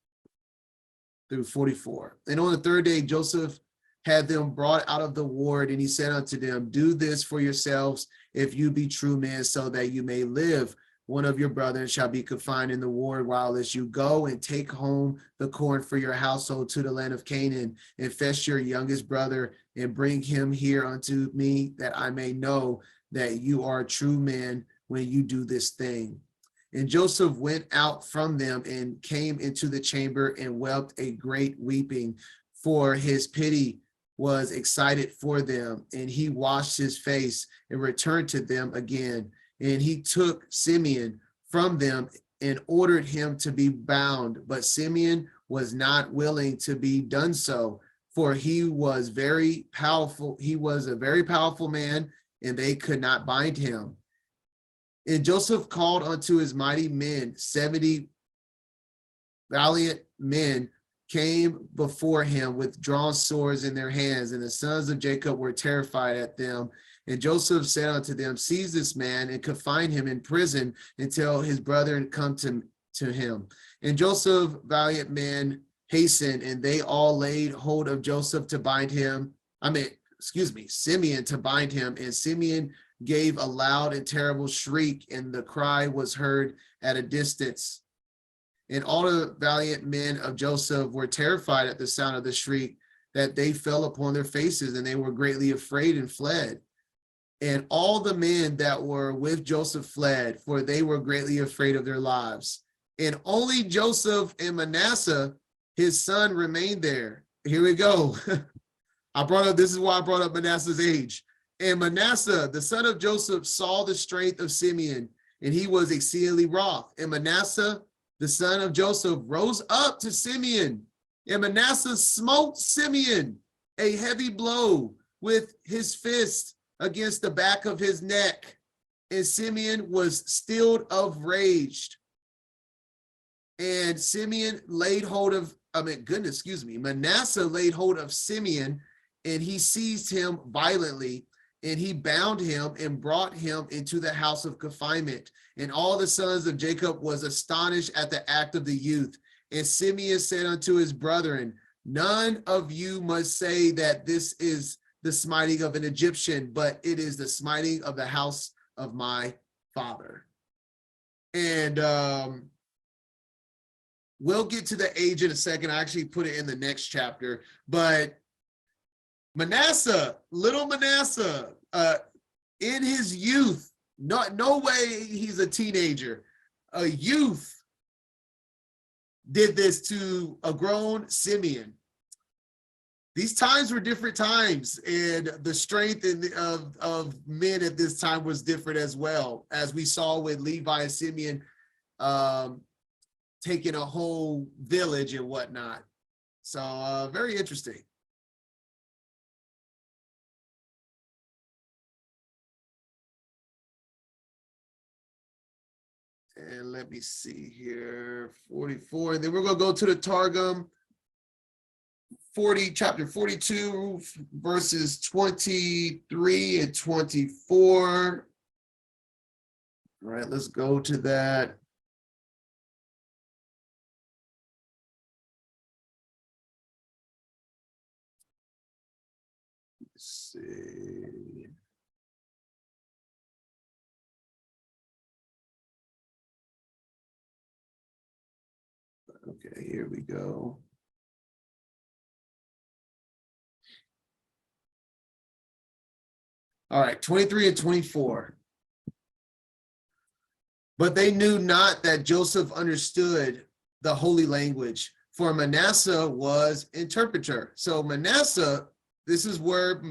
through 44. And on the third day, Joseph had them brought out of the ward, and he said unto them, Do this for yourselves, if you be true men, so that you may live. One of your brethren shall be confined in the ward, while as you go and take home the corn for your household to the land of Canaan, and fetch your youngest brother, and bring him here unto me, that I may know that you are true men when you do this thing. And Joseph went out from them and came into the chamber and wept a great weeping, for his pity was excited for them. And he washed his face and returned to them again. And he took Simeon from them and ordered him to be bound. But Simeon was not willing to be done so, for he was very powerful. He was a very powerful man, and they could not bind him. And Joseph called unto his mighty men, 70 valiant men came before him with drawn swords in their hands, and the sons of Jacob were terrified at them. And Joseph said unto them, Seize this man and confine him in prison until his brethren come to him. And Joseph, valiant men, hastened, and they all laid hold of Joseph to bind him. Simeon to bind him. And Simeon gave a loud and terrible shriek, and the cry was heard at a distance. And all the valiant men of Joseph were terrified at the sound of the shriek, that they fell upon their faces, and they were greatly afraid and fled. And all the men that were with Joseph fled, for they were greatly afraid of their lives. And only Joseph and Manasseh, his son, remained there. Here we go. This is why I brought up Manasseh's age. And Manasseh, the son of Joseph, saw the strength of Simeon, and he was exceedingly wroth. And Manasseh, the son of Joseph, rose up to Simeon, and Manasseh smote Simeon a heavy blow with his fist against the back of his neck, and Simeon was stilled of rage. And Simeon laid hold of, Manasseh laid hold of Simeon, and he seized him violently, and he bound him and brought him into the house of confinement. And all the sons of Jacob was astonished at the act of the youth. And Simeon said unto his brethren, none of you must say that this is the smiting of an Egyptian, but it is the smiting of the house of my father. And we'll get to the age in a second. I actually put it in the next chapter, but Manasseh, little Manasseh, in his youth, no way he's a teenager, a youth, did this to a grown Simeon. These times were different times, and the strength of men at this time was different as well, as we saw with Levi and Simeon taking a whole village and whatnot. So very interesting. And let me see here, 44. And then we're going to go to the Targum, chapter 42, verses 23 and 24. All right, let's go to that. Let's see. Okay, here we go. All right, 23 and 24. But they knew not that Joseph understood the holy language, for Manasseh was interpreter. So Manasseh, this is where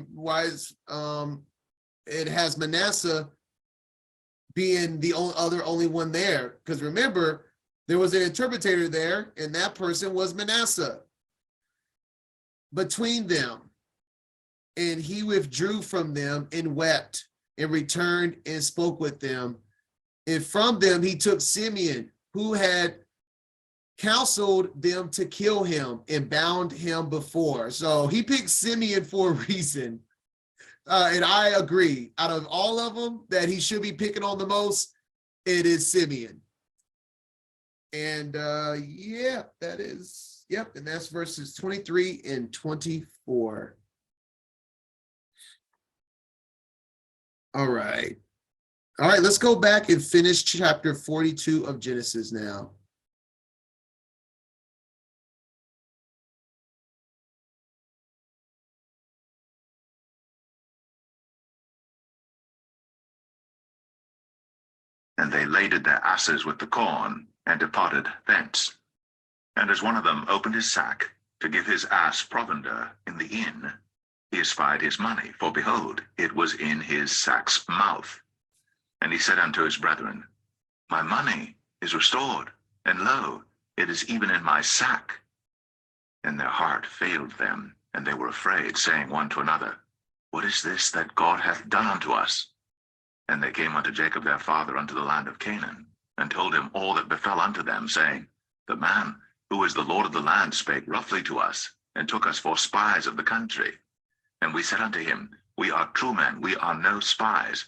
it has Manasseh being the only one there. Because remember, there was an interpreter there, and that person was Manasseh. Between them, and he withdrew from them and wept, and returned and spoke with them. And from them he took Simeon, who had counseled them to kill him, and bound him before. So he picked Simeon for a reason. And I agree, out of all of them that he should be picking on the most, it is Simeon. And yeah, that is, yep, and that's verses 23 and 24. All right, let's go back and finish chapter 42 of Genesis now. And they laded their asses with the corn, and departed thence. And as one of them opened his sack to give his ass provender in the inn, he espied his money, for behold, it was in his sack's mouth. And he said unto his brethren, my money is restored, and lo, it is even in my sack. And their heart failed them, and they were afraid, saying one to another, what is this that God hath done unto us? And they came unto Jacob their father unto the land of Canaan, and told him all that befell unto them, saying, the man who is the Lord of the land spake roughly to us, and took us for spies of the country. And we said unto him, we are true men, we are no spies.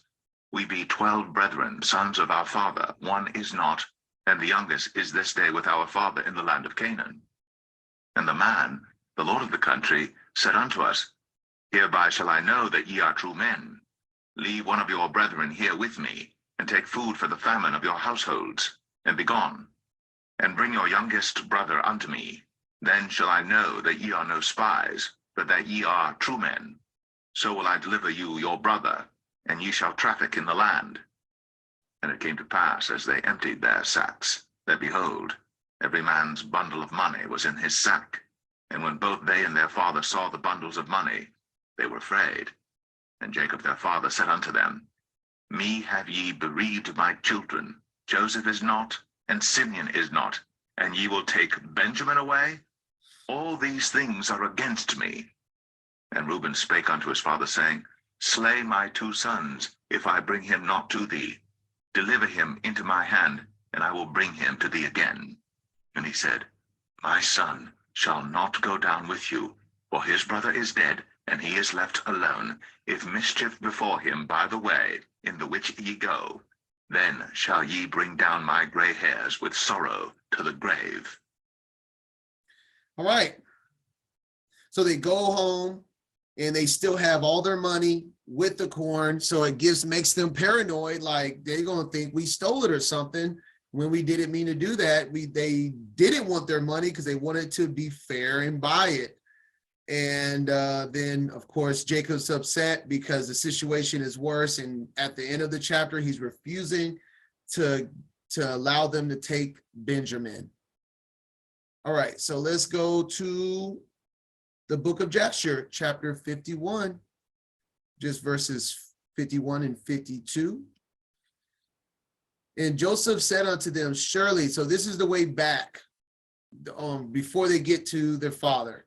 We be 12 brethren, sons of our father, one is not, and the youngest is this day with our father in the land of Canaan. And the man, the Lord of the country, said unto us, hereby shall I know that ye are true men. Leave one of your brethren here with me, and take food for the famine of your households, and be gone. And bring your youngest brother unto me. Then shall I know that ye are no spies, but that ye are true men. So will I deliver you your brother, and ye shall traffic in the land. And it came to pass, as they emptied their sacks, that behold, every man's bundle of money was in his sack. And when both they and their father saw the bundles of money, they were afraid. And Jacob their father said unto them, me have ye bereaved my children. Joseph is not, and Simeon is not, and ye will take Benjamin away? All these things are against me. And Reuben spake unto his father, saying, Slay my 2 sons, if I bring him not to thee. Deliver him into my hand, and I will bring him to thee again. And he said, My son shall not go down with you, for his brother is dead, and he is left alone. If mischief befall him by the way in the which ye go, then shall ye bring down my gray hairs with sorrow to the grave. All right. So they go home and they still have all their money with the corn. So it makes them paranoid, like they're going to think we stole it or something when we didn't mean to do that. They didn't want their money because they wanted to be fair and buy it. And then, of course, Jacob's upset because the situation is worse. And at the end of the chapter, he's refusing to allow them to take Benjamin. All right, so let's go to the book of Jasher, chapter 51, just verses 51 and 52. And Joseph said unto them, surely, so this is the way back before they get to their father.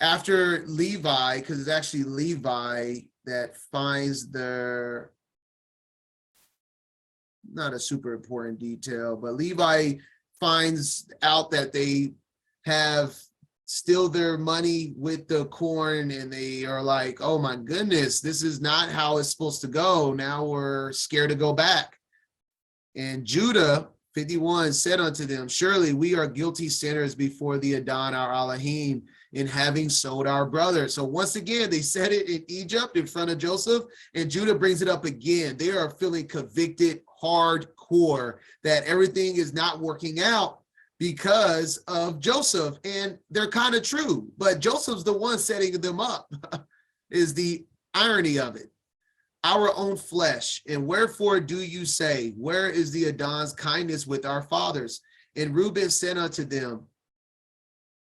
After Levi, because it's actually Levi that finds their, not a super important detail, but Levi finds out that they have still their money with the corn, and they are like, oh my goodness, this is not how it's supposed to go. Now we're scared to go back. And Judah 51 said unto them, surely we are guilty sinners before the Adon our Elohim in having sold our brother. So once again, they said it in Egypt in front of Joseph, and Judah brings it up again. They are feeling convicted hardcore that everything is not working out because of Joseph. And they're kind of true, but Joseph's the one setting them up is the irony of it. Our own flesh. And wherefore do you say, where is the Adon's kindness with our fathers? And Reuben said unto them,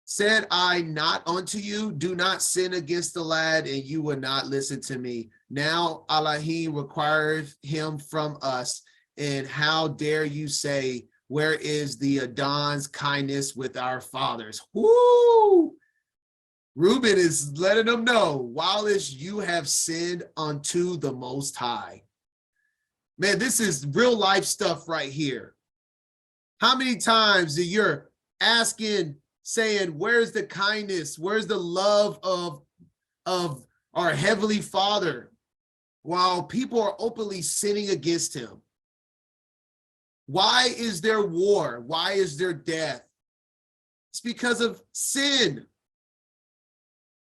said I not unto you, do not sin against the lad, and you will not listen to me. Now Elohim requires him from us. And how dare you say, where is the Adon's kindness with our fathers? Woo! Reuben is letting them know, whilst you have sinned unto the Most High. Man, this is real life stuff right here. How many times that you're asking, saying, where's the kindness? Where's the love of our Heavenly Father? While people are openly sinning against him. Why is there war? Why is there death? It's because of sin.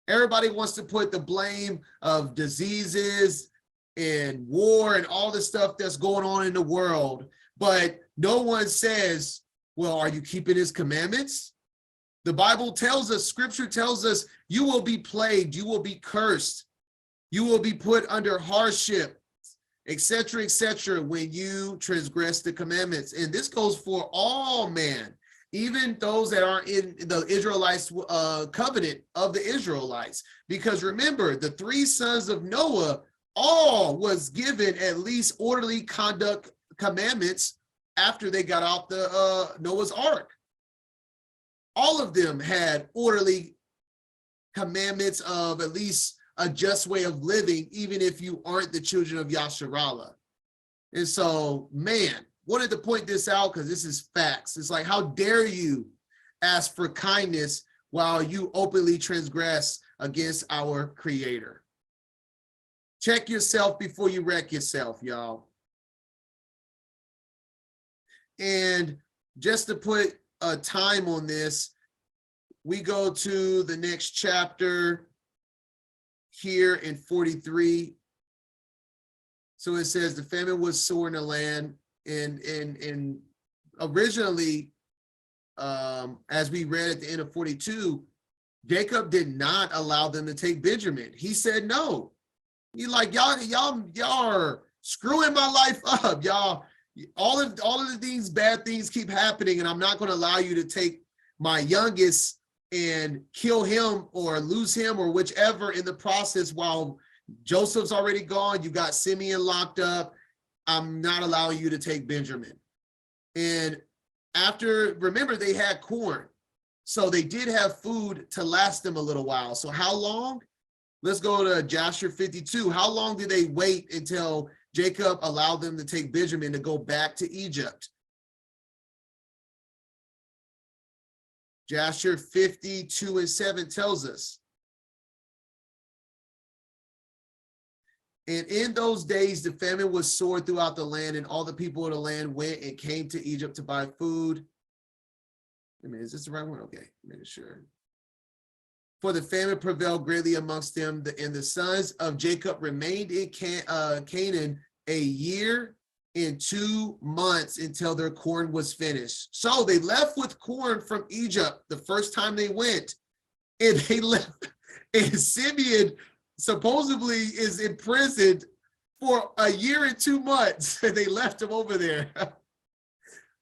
Everybody wants to put the blame of diseases and war and all the stuff that's going on in the world, but no one says, well, are you keeping his commandments? The Bible tells us, scripture tells us, you will be plagued, you will be cursed, you will be put under hardship, etc., when you transgress the commandments. And this goes for all man, even those that are in the Israelites covenant of the Israelites. Because remember, the 3 sons of Noah all was given at least orderly conduct commandments after they got out the Noah's Ark. All of them had orderly commandments of at least a just way of living, even if you aren't the children of Yasharallah. And so, man, wanted to point this out because this is facts. It's like, how dare you ask for kindness while you openly transgress against our Creator? Check yourself before you wreck yourself, y'all. And just to put a time on this, we go to the next chapter here in 43. So it says the famine was sore in the land, and originally, as we read at the end of 42, Jacob did not allow them to take Benjamin. He said no. He like, y'all are screwing my life up, y'all. All of these bad things keep happening, and I'm not going to allow you to take my youngest and kill him or lose him or whichever in the process while Joseph's already gone. You got Simeon locked up. I'm not allowing you to take Benjamin. And after, remember, they had corn. So they did have food to last them a little while. So how long? Let's go to Jasher 52. How long did they wait until Jacob allowed them to take Benjamin to go back to Egypt? Jasher 52:7 tells us. And in those days, the famine was sore throughout the land, and all the people of the land went and came to Egypt to buy food. Wait a minute, is this the right one? Okay, making sure. For the famine prevailed greatly amongst them, and the sons of Jacob remained in Canaan a year and 2 months until their corn was finished. So they left with corn from Egypt the first time they went, and they left, and Simeon supposedly is imprisoned for a year and 2 months, and they left him over there.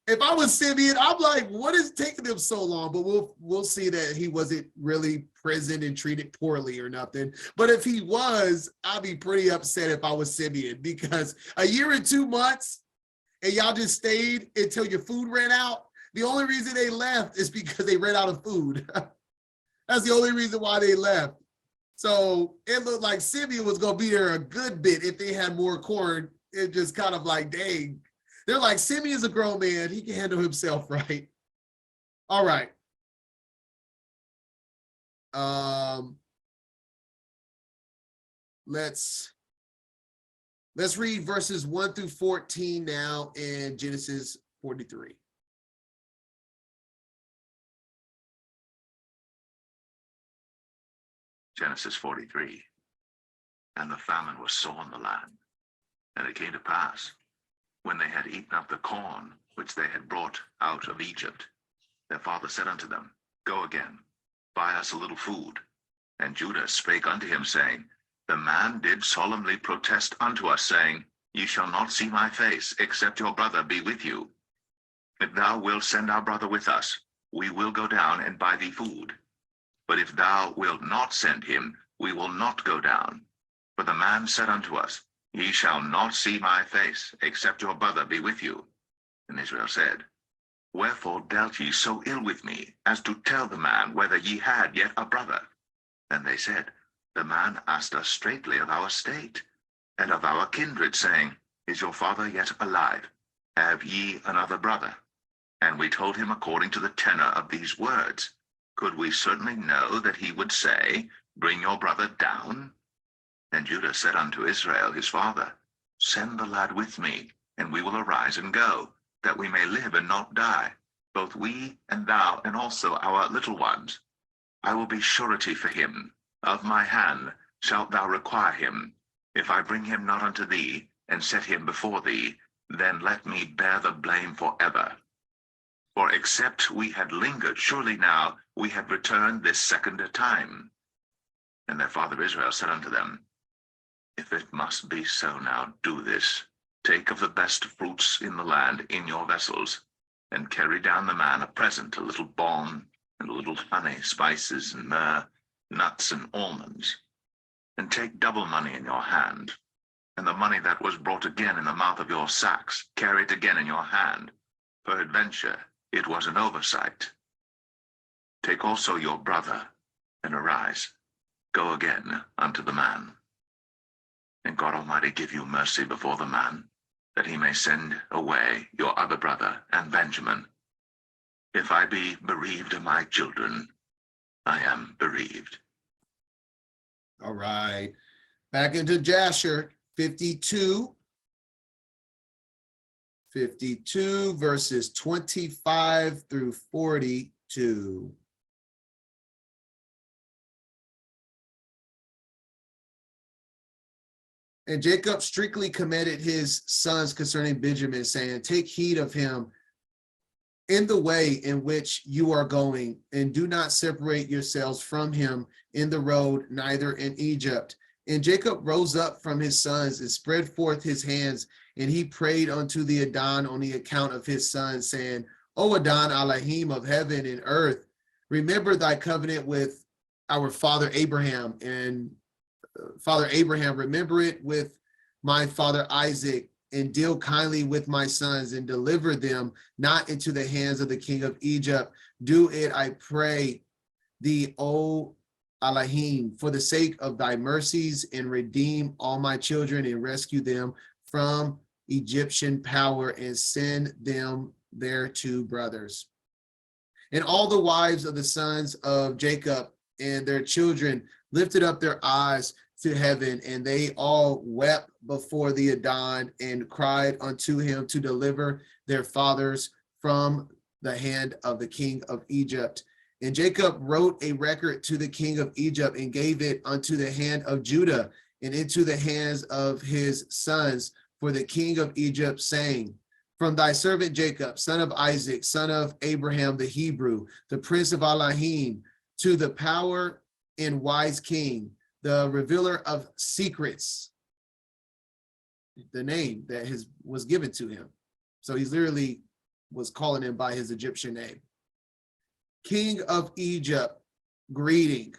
If I was Simeon, I'm like, what is taking them so long? But we'll see that he wasn't really prisoned and treated poorly or nothing. But if he was, I'd be pretty upset if I was Simeon, because a year and 2 months and y'all just stayed until your food ran out. The only reason they left is because they ran out of food. That's the only reason why they left. So it looked like Simeon was going to be there a good bit if they had more corn. It just kind of like, dang. They're like, Simeon's a grown man. He can handle himself, right? All right. Let's read verses 1 through 14 now in Genesis 43. Genesis 43. And the famine was sore on the land. And it came to pass, when they had eaten up the corn which they had brought out of Egypt, their father said unto them, Go again, buy us a little food. And Judah spake unto him, saying, The man did solemnly protest unto us, saying, Ye shall not see my face, except your brother be with you. If thou wilt send our brother with us, we will go down and buy thee food. But if thou wilt not send him, we will not go down. For the man said unto us, Ye shall not see my face, except your brother be with you. And Israel said, Wherefore dealt ye so ill with me, as to tell the man whether ye had yet a brother? And they said, The man asked us straitly of our state, and of our kindred, saying, Is your father yet alive? Have ye another brother? And we told him according to the tenor of these words. Could we certainly know that he would say, Bring your brother down? And Judah said unto Israel his father, Send the lad with me, and we will arise and go, that we may live and not die, both we and thou, and also our little ones. I will be surety for him. Of my hand shalt thou require him. If I bring him not unto thee, and set him before thee, then let me bear the blame forever. For except we had lingered, surely now we had returned this second time. And their father Israel said unto them, If it must be so now, do this. Take of the best fruits in the land in your vessels, and carry down the man a present, a little balm, and a little honey, spices, and myrrh, nuts, and almonds. And take double money in your hand, and the money that was brought again in the mouth of your sacks, carry it again in your hand. Peradventure, it was an oversight. Take also your brother, and arise, go again unto the man. And God Almighty give you mercy before the man, that he may send away your other brother and Benjamin. If I be bereaved of my children, I am bereaved. All right. Back into Jasher 52. 52 verses 25 through 42. And Jacob strictly commanded his sons concerning Benjamin, saying, Take heed of him in the way in which you are going, and do not separate yourselves from him in the road, neither in Egypt. And Jacob rose up from his sons and spread forth his hands, and he prayed unto the Adon on the account of his sons, saying, O Adon Elohim of heaven and earth, remember thy covenant with our father Abraham, and Father Abraham, remember it with my father Isaac, and deal kindly with my sons, and deliver them not into the hands of the king of Egypt. Do it, I pray thee, O Elohim, for the sake of thy mercies, and redeem all my children and rescue them from Egyptian power and send them their two brothers. And all the wives of the sons of Jacob and their children lifted up their eyes to heaven, and they all wept before the Adon and cried unto him to deliver their fathers from the hand of the king of Egypt. And Jacob wrote a record to the king of Egypt and gave it unto the hand of Judah and into the hands of his sons for the king of Egypt, saying, from thy servant Jacob, son of Isaac, son of Abraham the Hebrew, the prince of Elohim, to the power and wise king, the revealer of secrets, the name that was given to him. So he's literally was calling him by his Egyptian name. King of Egypt, greeting.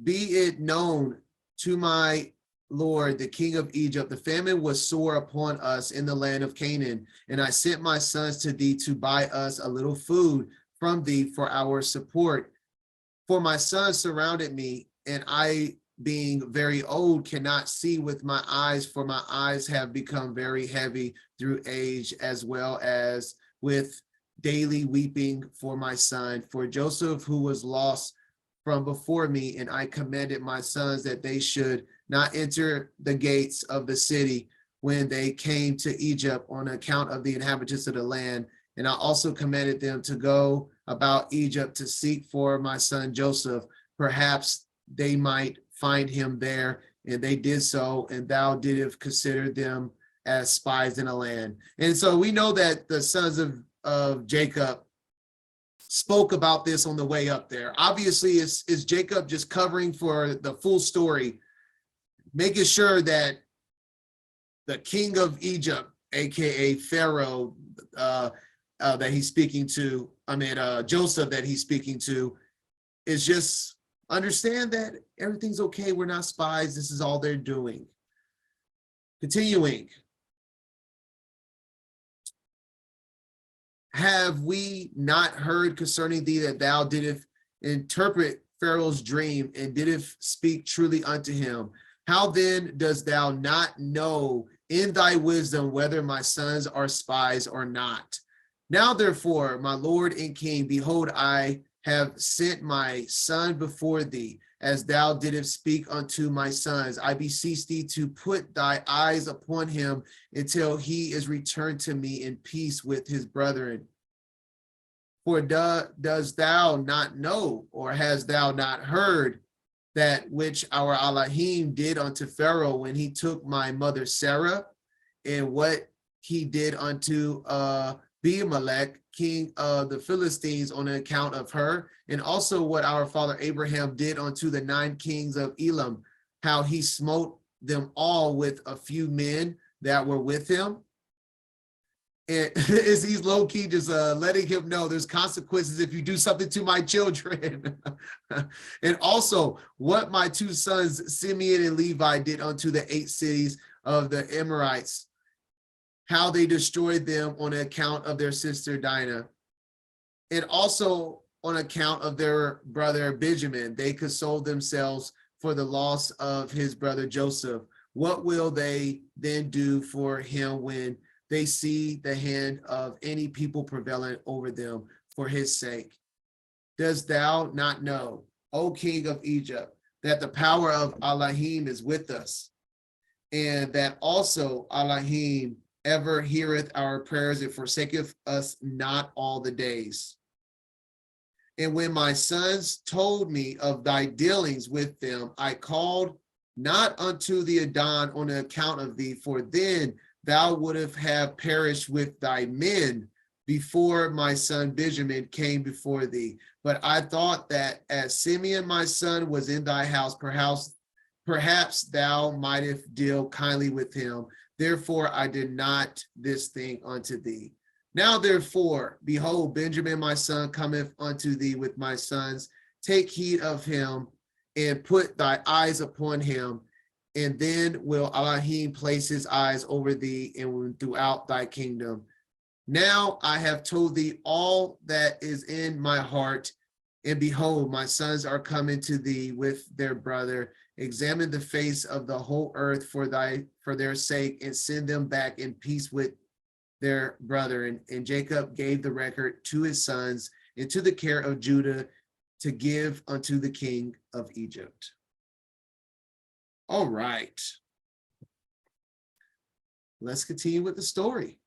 Be it known to my Lord, the king of Egypt, the famine was sore upon us in the land of Canaan, and I sent my sons to thee to buy us a little food from thee for our support. For my sons surrounded me, and I, being very old, cannot see with my eyes, for my eyes have become very heavy through age, as well as with daily weeping for my son, for Joseph, who was lost from before me. And I commanded my sons that they should not enter the gates of the city when they came to Egypt on account of the inhabitants of the land. And I also commanded them to go about Egypt to seek for my son Joseph. Perhaps they might find him there. And they did so, and thou didst consider them as spies in the land. And so we know that the sons of Jacob spoke about this on the way up there. Obviously, is Jacob just covering for the full story, making sure that the king of Egypt, aka Pharaoh, that he's speaking to, Joseph that he's speaking to, is just understand that everything's okay. We're not spies. This is all they're doing. Continuing. Have we not heard concerning thee that thou didst interpret Pharaoh's dream and didst speak truly unto him? How then dost thou not know in thy wisdom whether my sons are spies or not? Now therefore, my Lord and King, behold, I have sent my son before thee, as thou didst speak unto my sons. I beseech thee to put thy eyes upon him until he is returned to me in peace with his brethren. For dost thou not know, or hast thou not heard that which our Elohim did unto Pharaoh when he took my mother Sarah, and what he did unto Abimelech, king of the Philistines, on account of her, and also what our father Abraham did unto the 9 kings of Elam, how he smote them all with a few men that were with him? And is he's low-key just letting him know there's consequences if you do something to my children. And also what my 2 sons Simeon and Levi did unto the 8 cities of the Amorites, how they destroyed them on account of their sister Dinah, and also on account of their brother Benjamin. They consoled themselves for the loss of his brother Joseph. What will they then do for him when they see the hand of any people prevailing over them for his sake? Dost thou not know, O king of Egypt, that the power of Elohim is with us, and that also Elohim ever heareth our prayers and forsaketh us not all the days? And when my sons told me of thy dealings with them, I called not unto the Adon on account of thee, for then thou wouldst have perished with thy men before my son Benjamin came before thee. But I thought that as Simeon my son was in thy house, perhaps thou mightest deal kindly with him. Therefore I did not this thing unto thee. Now therefore, behold, Benjamin my son cometh unto thee with my sons. Take heed of him and put thy eyes upon him, and then will Elohim place his eyes over thee and throughout thy kingdom. Now I have told thee all that is in my heart, And behold, my sons are coming to thee with their brother. Examine the face of the whole earth for their sake, and send them back in peace with their brother. And Jacob gave the record to his sons into the care of Judah to give unto the king of Egypt. All right. Let's continue with the story.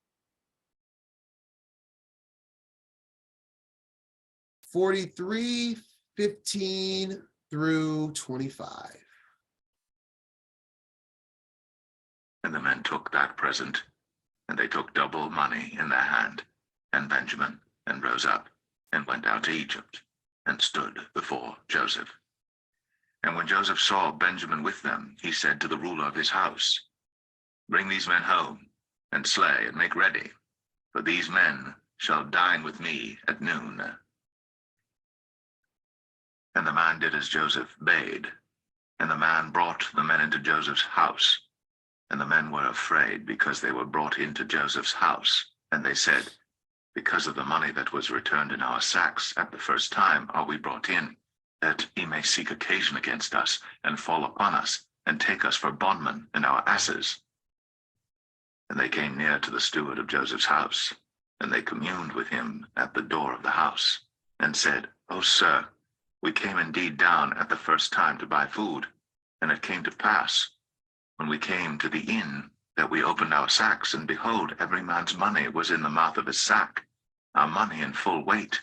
43:15 through 25. And the men took that present, and they took double money in their hand, and Benjamin, and rose up, and went out to Egypt, and stood before Joseph. And when Joseph saw Benjamin with them, he said to the ruler of his house, Bring these men home, and slay, and make ready, for these men shall dine with me at noon. And the man did as Joseph bade, and the man brought the men into Joseph's house. And the men were afraid, because they were brought into Joseph's house. And they said, Because of the money that was returned in our sacks at the first time are we brought in, that he may seek occasion against us, and fall upon us, and take us for bondmen and our asses. And they came near to the steward of Joseph's house, and they communed with him at the door of the house, and said, O sir, we came indeed down at the first time to buy food, and it came to pass, when we came to the inn, that we opened our sacks, and behold, every man's money was in the mouth of his sack, our money in full weight,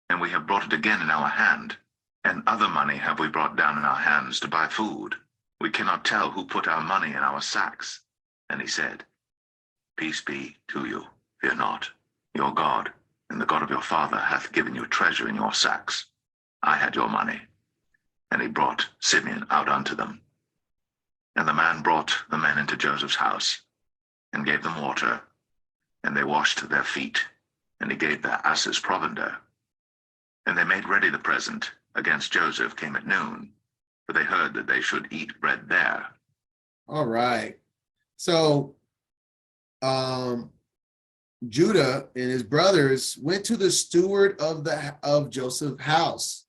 and we have brought it again in our hand, and other money have we brought down in our hands to buy food. We cannot tell who put our money in our sacks. And he said, Peace be to you, fear not. Your God, and the God of your father, hath given you treasure in your sacks. I had your money. And he brought Simeon out unto them. And the man brought the men into Joseph's house, and gave them water, and they washed their feet, and he gave their asses provender. And they made ready the present against Joseph came at noon, for they heard that they should eat bread there. All right. So Judah and his brothers went to the steward of Joseph's house.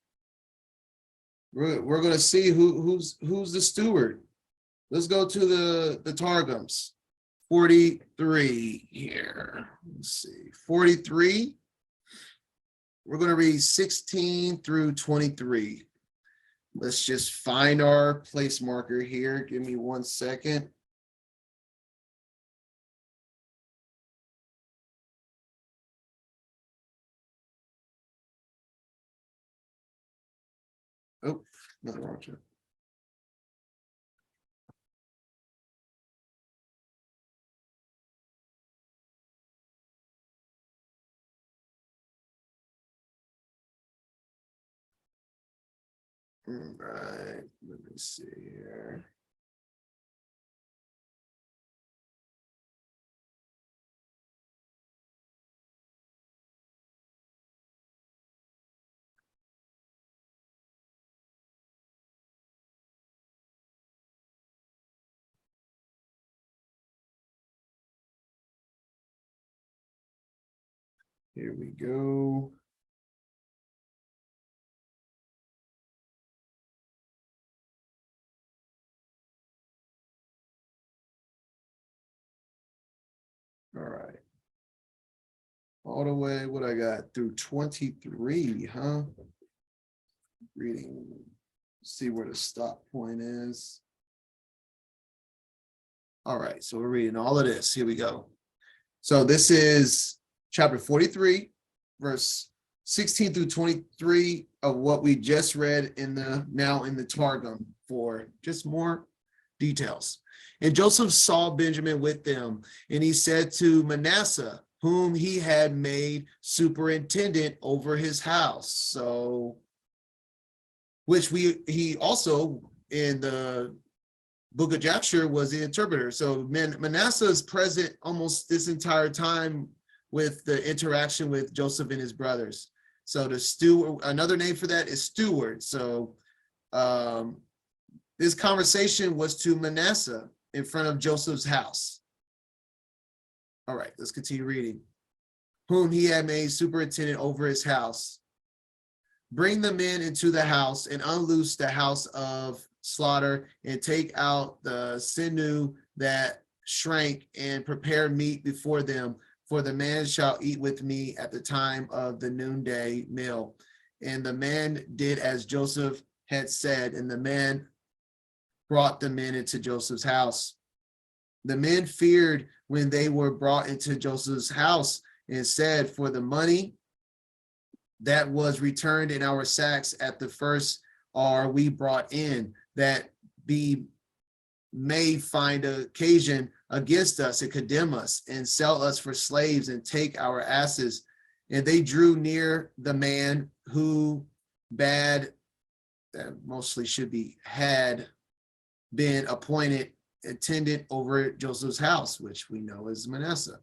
We're going to see who's the steward. Let's go to the Targums. 43 here. Let's see. 43. We're going to read 16 through 23. Let's just find our place marker here. Give me 1 second. Oh, not the wrong chapter. All right, let me see here. Here we go. All right. All the way, what I got through 23, huh? Reading, see where the stop point is. All right, so we're reading all of this. Here we go. So this is chapter 43, verse 16 through 23 of what we just read in the Targum for just more details. And Joseph saw Benjamin with them, and he said to Manasseh, whom he had made superintendent over his house. So, which he also in the book of Jasher was the interpreter. So Manasseh is present almost this entire time with the interaction with Joseph and his brothers. So the steward, another name for that is steward. So this conversation was to Manasseh in front of Joseph's house. All right, let's continue reading. Whom he had made superintendent over his house. Bring the men into the house and unloose the house of slaughter and take out the sinew that shrank and prepare meat before them, for the man shall eat with me at the time of the noonday meal. And the man did as Joseph had said, and the man brought the men into Joseph's house. The men feared when they were brought into Joseph's house and said, for the money that was returned in our sacks at the first are we brought in, that be may find occasion against us and condemn us and sell us for slaves and take our asses. And they drew near the man who that mostly should be had been appointed attendant over Joseph's house, which we know is Manasseh,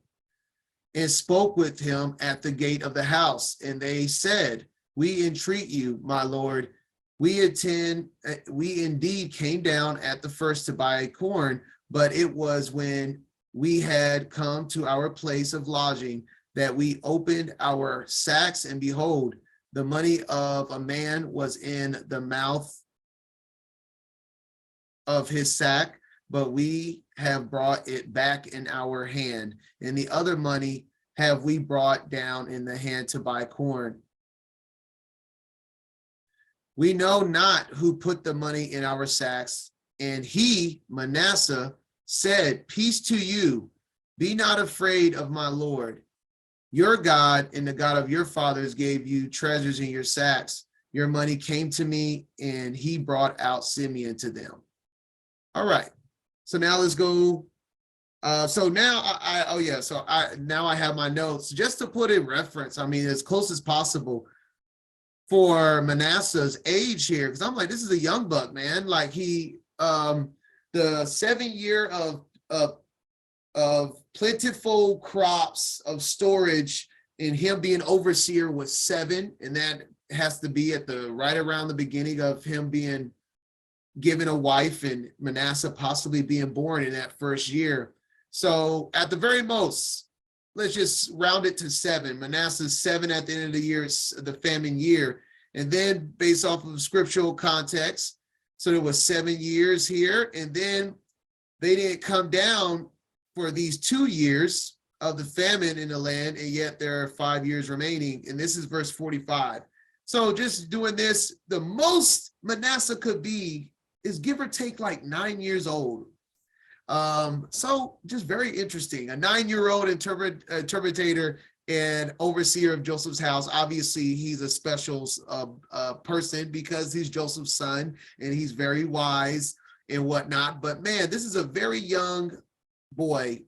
and spoke with him at the gate of the house. And they said, we entreat you, my lord, we indeed came down at the first to buy corn, but it was when we had come to our place of lodging that we opened our sacks, and behold, the money of a man was in the mouth of his sack, but we have brought it back in our hand, and the other money have we brought down in the hand to buy corn. We know not who put the money in our sacks. And he, Manasseh, said, peace to you, be not afraid of my lord. Your God and the God of your fathers gave you treasures in your sacks. Your money came to me, and he brought out Simeon to them. All right, so now let's go. So now now I have my notes just to put in reference. I mean, as close as possible for Manasseh's age here, because I'm like, this is a young buck, man. Like he, the 7 year of plentiful crops of storage, and him being overseer was 7, and that has to be at the right around the beginning of him being given a wife and Manasseh possibly being born in that first year. So at the very most, let's just round it to 7. Manasseh's 7 at the end of the year, the famine year. And then based off of scriptural context, so there was 7 years here. And then they didn't come down for these 2 years of the famine in the land, and yet there are 5 years remaining. And this is verse 45. So just doing this, the most Manasseh could be is give or take like 9 years old. So just very interesting. A 9-year-old interpretator and overseer of Joseph's house. Obviously, he's a special person because he's Joseph's son and he's very wise and whatnot. But man, this is a very young boy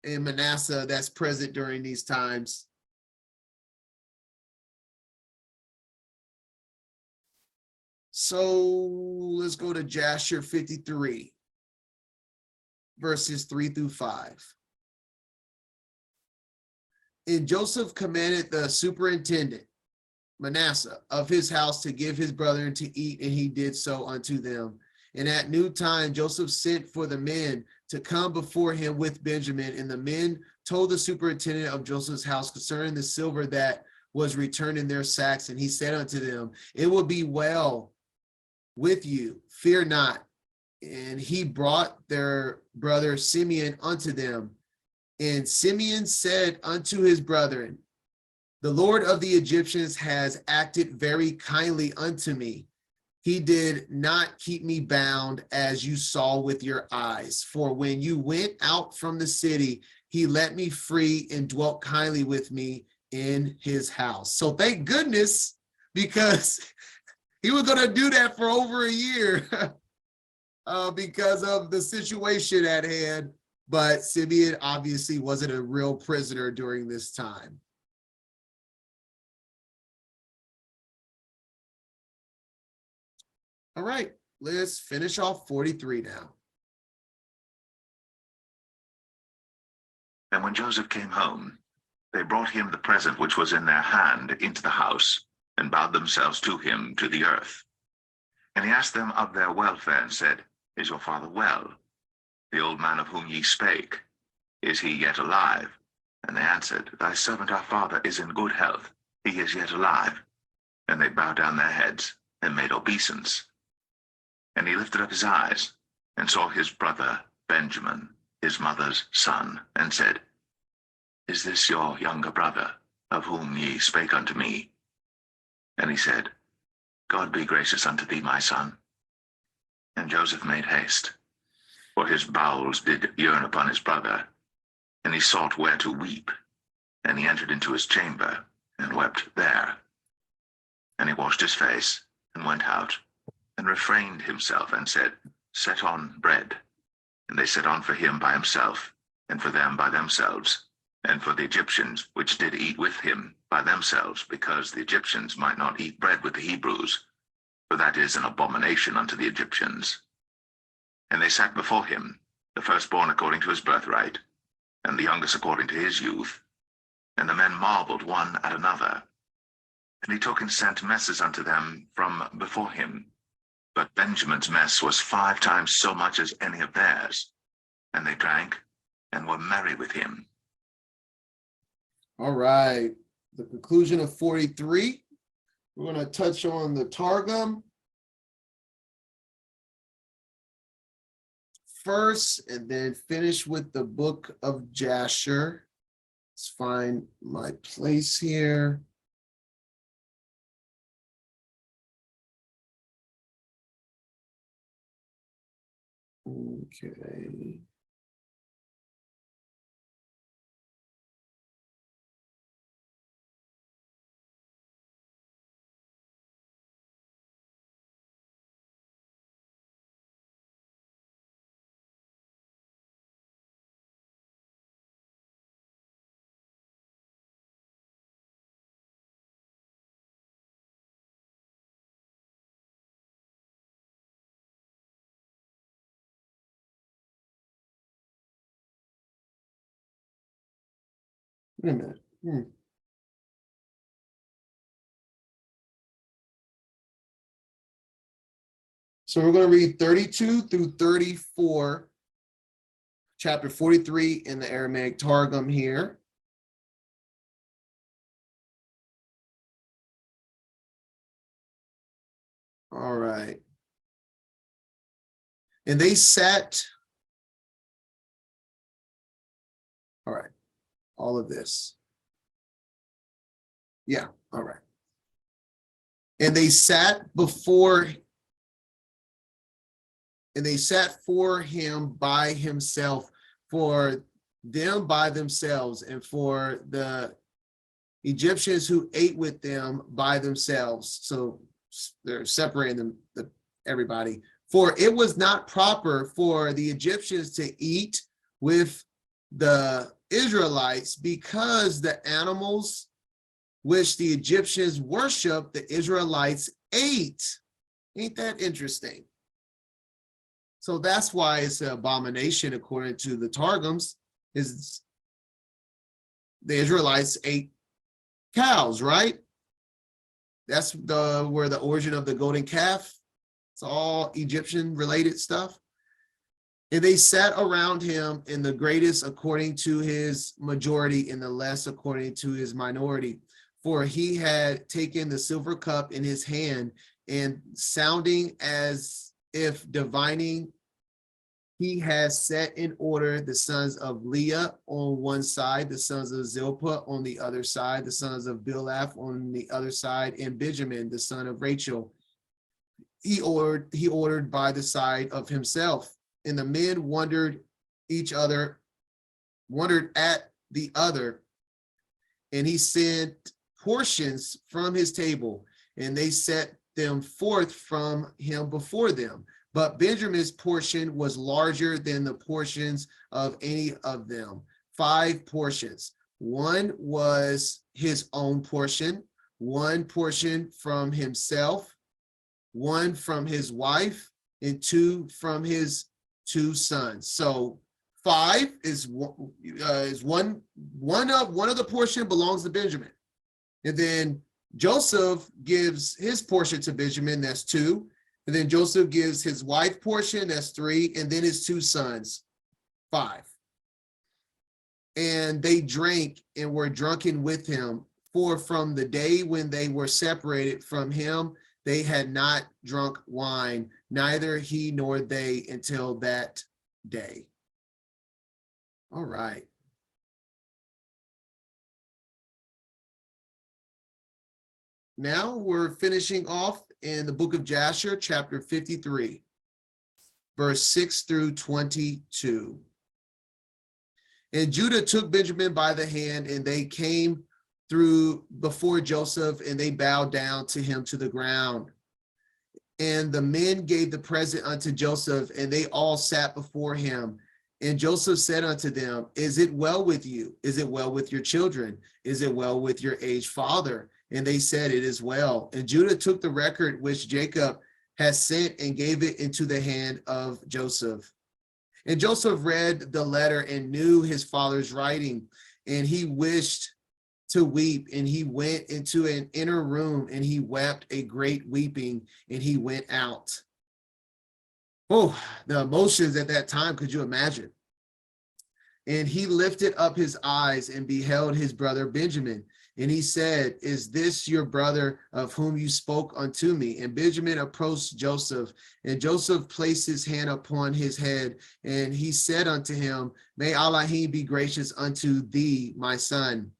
in Manasseh that's present during these times. So let's go to Jasher 53, verses 3 through 5. And Joseph commanded the superintendent, Manasseh, of his house to give his brethren to eat, and he did so unto them. And at noon time, Joseph sent for the men to come before him with Benjamin, and the men told the superintendent of Joseph's house concerning the silver that was returned in their sacks. And he said unto them, it will be well with you, fear not. And he brought their brother Simeon unto them. And Simeon said unto his brethren, the Lord of the Egyptians has acted very kindly unto me. He did not keep me bound, as you saw with your eyes. For when you went out from the city, he let me free and dwelt kindly with me in his house. So thank goodness, because he was going to do that for over a year because of the situation at hand. But Simeon obviously wasn't a real prisoner during this time. All right, let's finish off 43 now. And when Joseph came home, they brought him the present which was in their hand into the house, and bowed themselves to him to the earth. And he asked them of their welfare, and said, is your father well? The old man of whom ye spake, is he yet alive? And they answered, thy servant our father is in good health, he is yet alive. and they bowed down their heads and made obeisance. And he lifted up his eyes and saw his brother Benjamin, his mother's son, and said, Is this your younger brother, of whom ye spake unto me? And he said, God be gracious unto thee, my son. And Joseph made haste, for his bowels did yearn upon his brother, and he sought where to weep. And he entered into his chamber, and wept there. And he washed his face, and went out, and refrained himself, and said, Set on bread. And they set on for him by himself, and for them by themselves, and for the Egyptians which did eat with him by themselves, because the Egyptians might not eat bread with the Hebrews, for that is an abomination unto the Egyptians. And they sat before him, the firstborn according to his birthright, and the youngest according to his youth. And the men marveled one at another. And he took and sent messes unto them from before him. But Benjamin's mess was 5 times so much as any of theirs. And they drank and were merry with him. All right. The conclusion of 43. We're going to touch on the Targum first, and then finish with the book of Jasher. Let's find my place here. Okay. Wait a minute. So we're going to read 32 through 34, chapter 43 in the Aramaic Targum here. All right. And they sat, all right, all of this. Yeah, all right. And they sat for him by himself, for them by themselves, and for the Egyptians who ate with them by themselves. So they're separating them, everybody. For it was not proper for the Egyptians to eat with the Israelites, because the animals which the Egyptians worshiped, the Israelites ate. Ain't that interesting? So that's why it's an abomination, according to the Targums, is the Israelites ate cows, right? That's where the origin of the golden calf. It's all Egyptian related stuff. And they sat around him, in the greatest according to his majority, in the less according to his minority. For he had taken the silver cup in his hand, and sounding as if divining, he has set in order the sons of Leah on one side, the sons of Zilpah on the other side, the sons of Bilhah on the other side, and Benjamin, the son of Rachel, he ordered by the side of himself. And the men wondered at the other, and he sent portions from his table, and they set them forth from him before them. But Benjamin's portion was larger than the portions of any of them, 5 portions. One was his own portion, 1 portion from himself, 1 from his wife, and 2 from his 2 sons. So 5 is one of the portion belongs to Benjamin. And then Joseph gives his portion to Benjamin, that's 2. And then Joseph gives his wife portion, that's 3. And then his 2 sons, 5. And they drank and were drunken with him, For from the day when they were separated from him, they had not drunk wine, neither he nor they until that day. All right. Now we're finishing off in the book of Jasher, chapter 53, verse 6 through 22. And Judah took Benjamin by the hand, and they came through before Joseph, and they bowed down to him to the ground. And the men gave the present unto Joseph, and they all sat before him. And Joseph said unto them, Is it well with you? Is it well with your children? Is it well with your aged father? And they said, It is well. And Judah took the record which Jacob had sent and gave it into the hand of Joseph. And Joseph read the letter and knew his father's writing, and he wished to weep, and he went into an inner room, and he wept a great weeping, and he went out. Oh, the emotions at that time, could you imagine? And he lifted up his eyes and beheld his brother Benjamin. And he said, Is this your brother of whom you spoke unto me? And Benjamin approached Joseph, and Joseph placed his hand upon his head, and he said unto him, May Elohim be gracious unto thee, my son.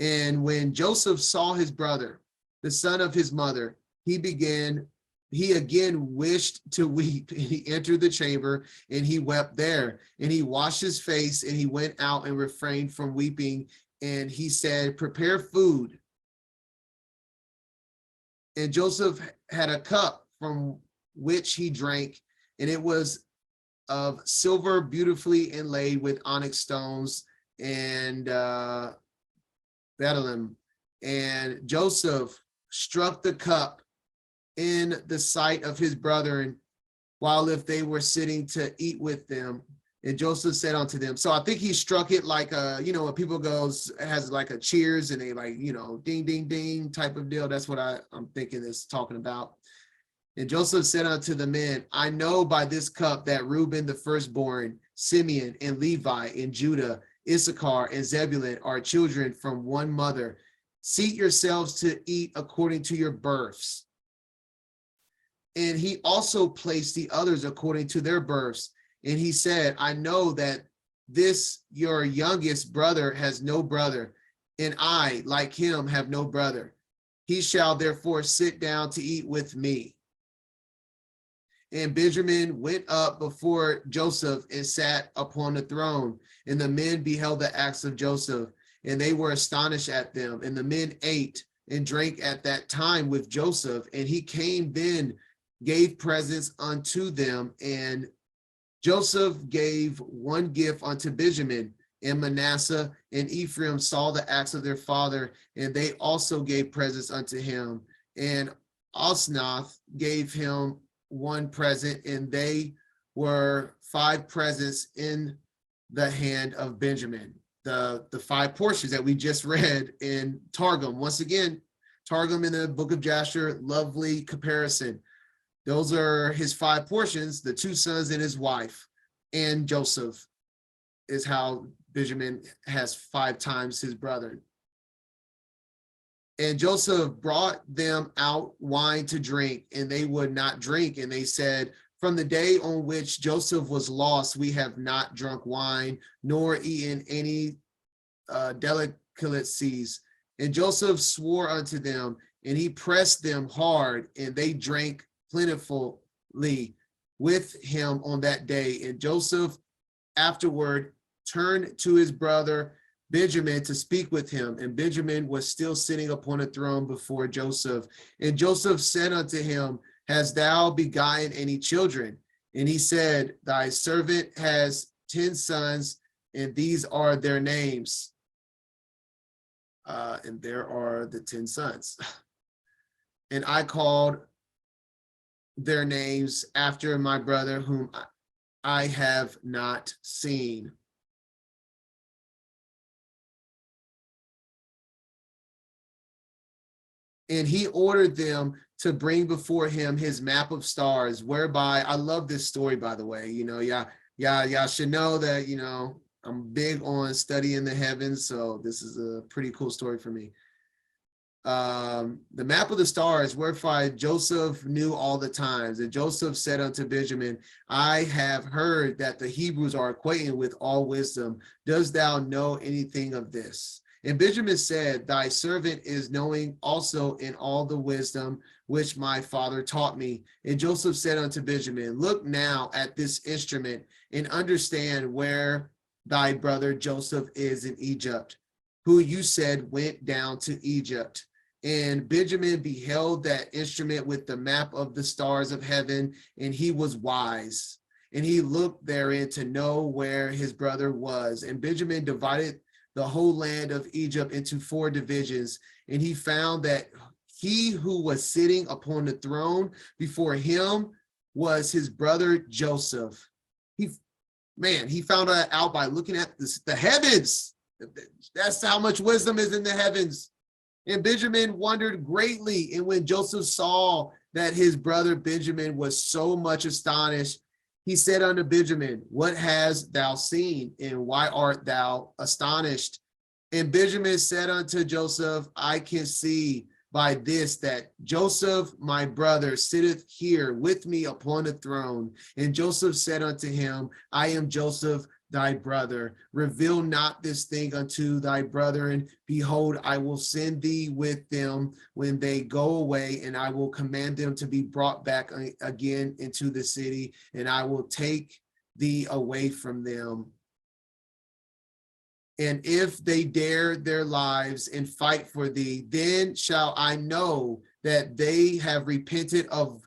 And when Joseph saw his brother, the son of his mother, he again wished to weep, and he entered the chamber, and he wept there. And he washed his face, and he went out and refrained from weeping. And he said, Prepare food. And Joseph had a cup from which he drank, and it was of silver beautifully inlaid with onyx stones and bdellium. And Joseph struck the cup in the sight of his brethren, while if they were sitting to eat with them. And Joseph said unto them, so I think he struck it like when people goes, has like a cheers and they like, ding, ding, ding type of deal. That's what I'm thinking is talking about. And Joseph said unto the men, I know by this cup that Reuben the firstborn, Simeon and Levi and Judah, Issachar and Zebulun are children from one mother. Seat yourselves to eat according to your births. And he also placed the others according to their births. And he said, I know that this your youngest brother has no brother, and I, like him, have no brother. He shall therefore sit down to eat with me. And Benjamin went up before Joseph and sat upon the throne. And the men beheld the acts of Joseph, and they were astonished at them. And the men ate and drank at that time with Joseph. And he came then, gave presents unto them, and Joseph gave one gift unto Benjamin, and Manasseh and Ephraim saw the acts of their father, and they also gave presents unto him. And Osnath gave him one present, and they were 5 presents in the hand of Benjamin. The 5 portions that we just read in Targum. Once again, Targum in the book of Jasher, lovely comparison. Those are his 5 portions, the 2 sons and his wife, and Joseph is how Benjamin has 5 times his brother. And Joseph brought them out wine to drink, and they would not drink. And they said, from the day on which Joseph was lost, we have not drunk wine, nor eaten any delicacies. And Joseph swore unto them, and he pressed them hard, and they drank plentifully with him on that day. And Joseph afterward turned to his brother Benjamin to speak with him. And Benjamin was still sitting upon a throne before Joseph. And Joseph said unto him, Hast thou begotten any children? And he said, Thy servant has 10 sons, and these are their names. And there are the 10 sons. And I called their names after my brother whom I have not seen. And he ordered them to bring before him his map of stars, whereby, I love this story, by the way, y'all should know that, I'm big on studying the heavens. So this is a pretty cool story for me. the map of the stars, whereby Joseph knew all the times. And Joseph said unto Benjamin, I have heard that the Hebrews are acquainted with all wisdom. Dost thou know anything of this? And Benjamin said, thy servant is knowing also in all the wisdom which my father taught me. And Joseph said unto Benjamin, look now at this instrument and understand where thy brother Joseph is in Egypt, who you said went down to Egypt. And Benjamin beheld that instrument with the map of the stars of heaven, and he was wise. And he looked therein to know where his brother was. And Benjamin divided the whole land of Egypt into 4 divisions. And he found that he who was sitting upon the throne before him was his brother Joseph. He found out by looking at the heavens. That's how much wisdom is in the heavens. And Benjamin wondered greatly. And when Joseph saw that his brother Benjamin was so much astonished, he said unto Benjamin, what hast thou seen, and why art thou astonished? And Benjamin said unto Joseph, I can see by this that Joseph, my brother, sitteth here with me upon the throne. And Joseph said unto him, I am Joseph, thy brother. Reveal not this thing unto thy brethren. Behold, I will send thee with them when they go away, and I will command them to be brought back again into the city, and I will take thee away from them. And if they dare their lives and fight for thee, then shall I know that they have repented of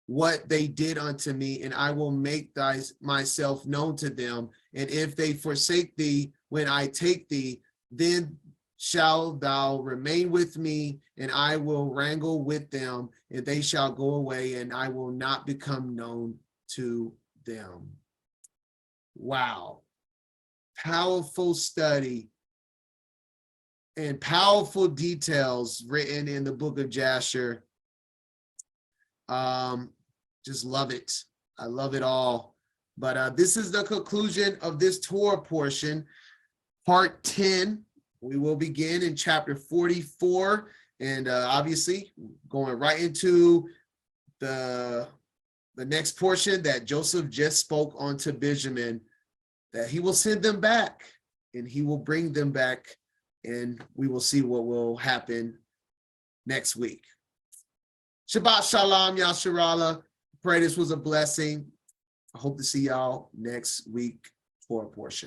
what they did unto me, and I will make myself known to them. And if they forsake thee when I take thee, then shall thou remain with me, and I will wrangle with them, and they shall go away, and I will not become known to them. Wow. Powerful study and powerful details written in the book of Jasher. Just love it. I love it all. But this is the conclusion of this Torah portion, part 10. We will begin in chapter 44, and obviously going right into the next portion that Joseph just spoke on to Benjamin, that he will send them back and he will bring them back, and we will see what will happen next week. Shabbat Shalom, Yasharallah. Pray this was a blessing. I hope to see y'all next week for a portion.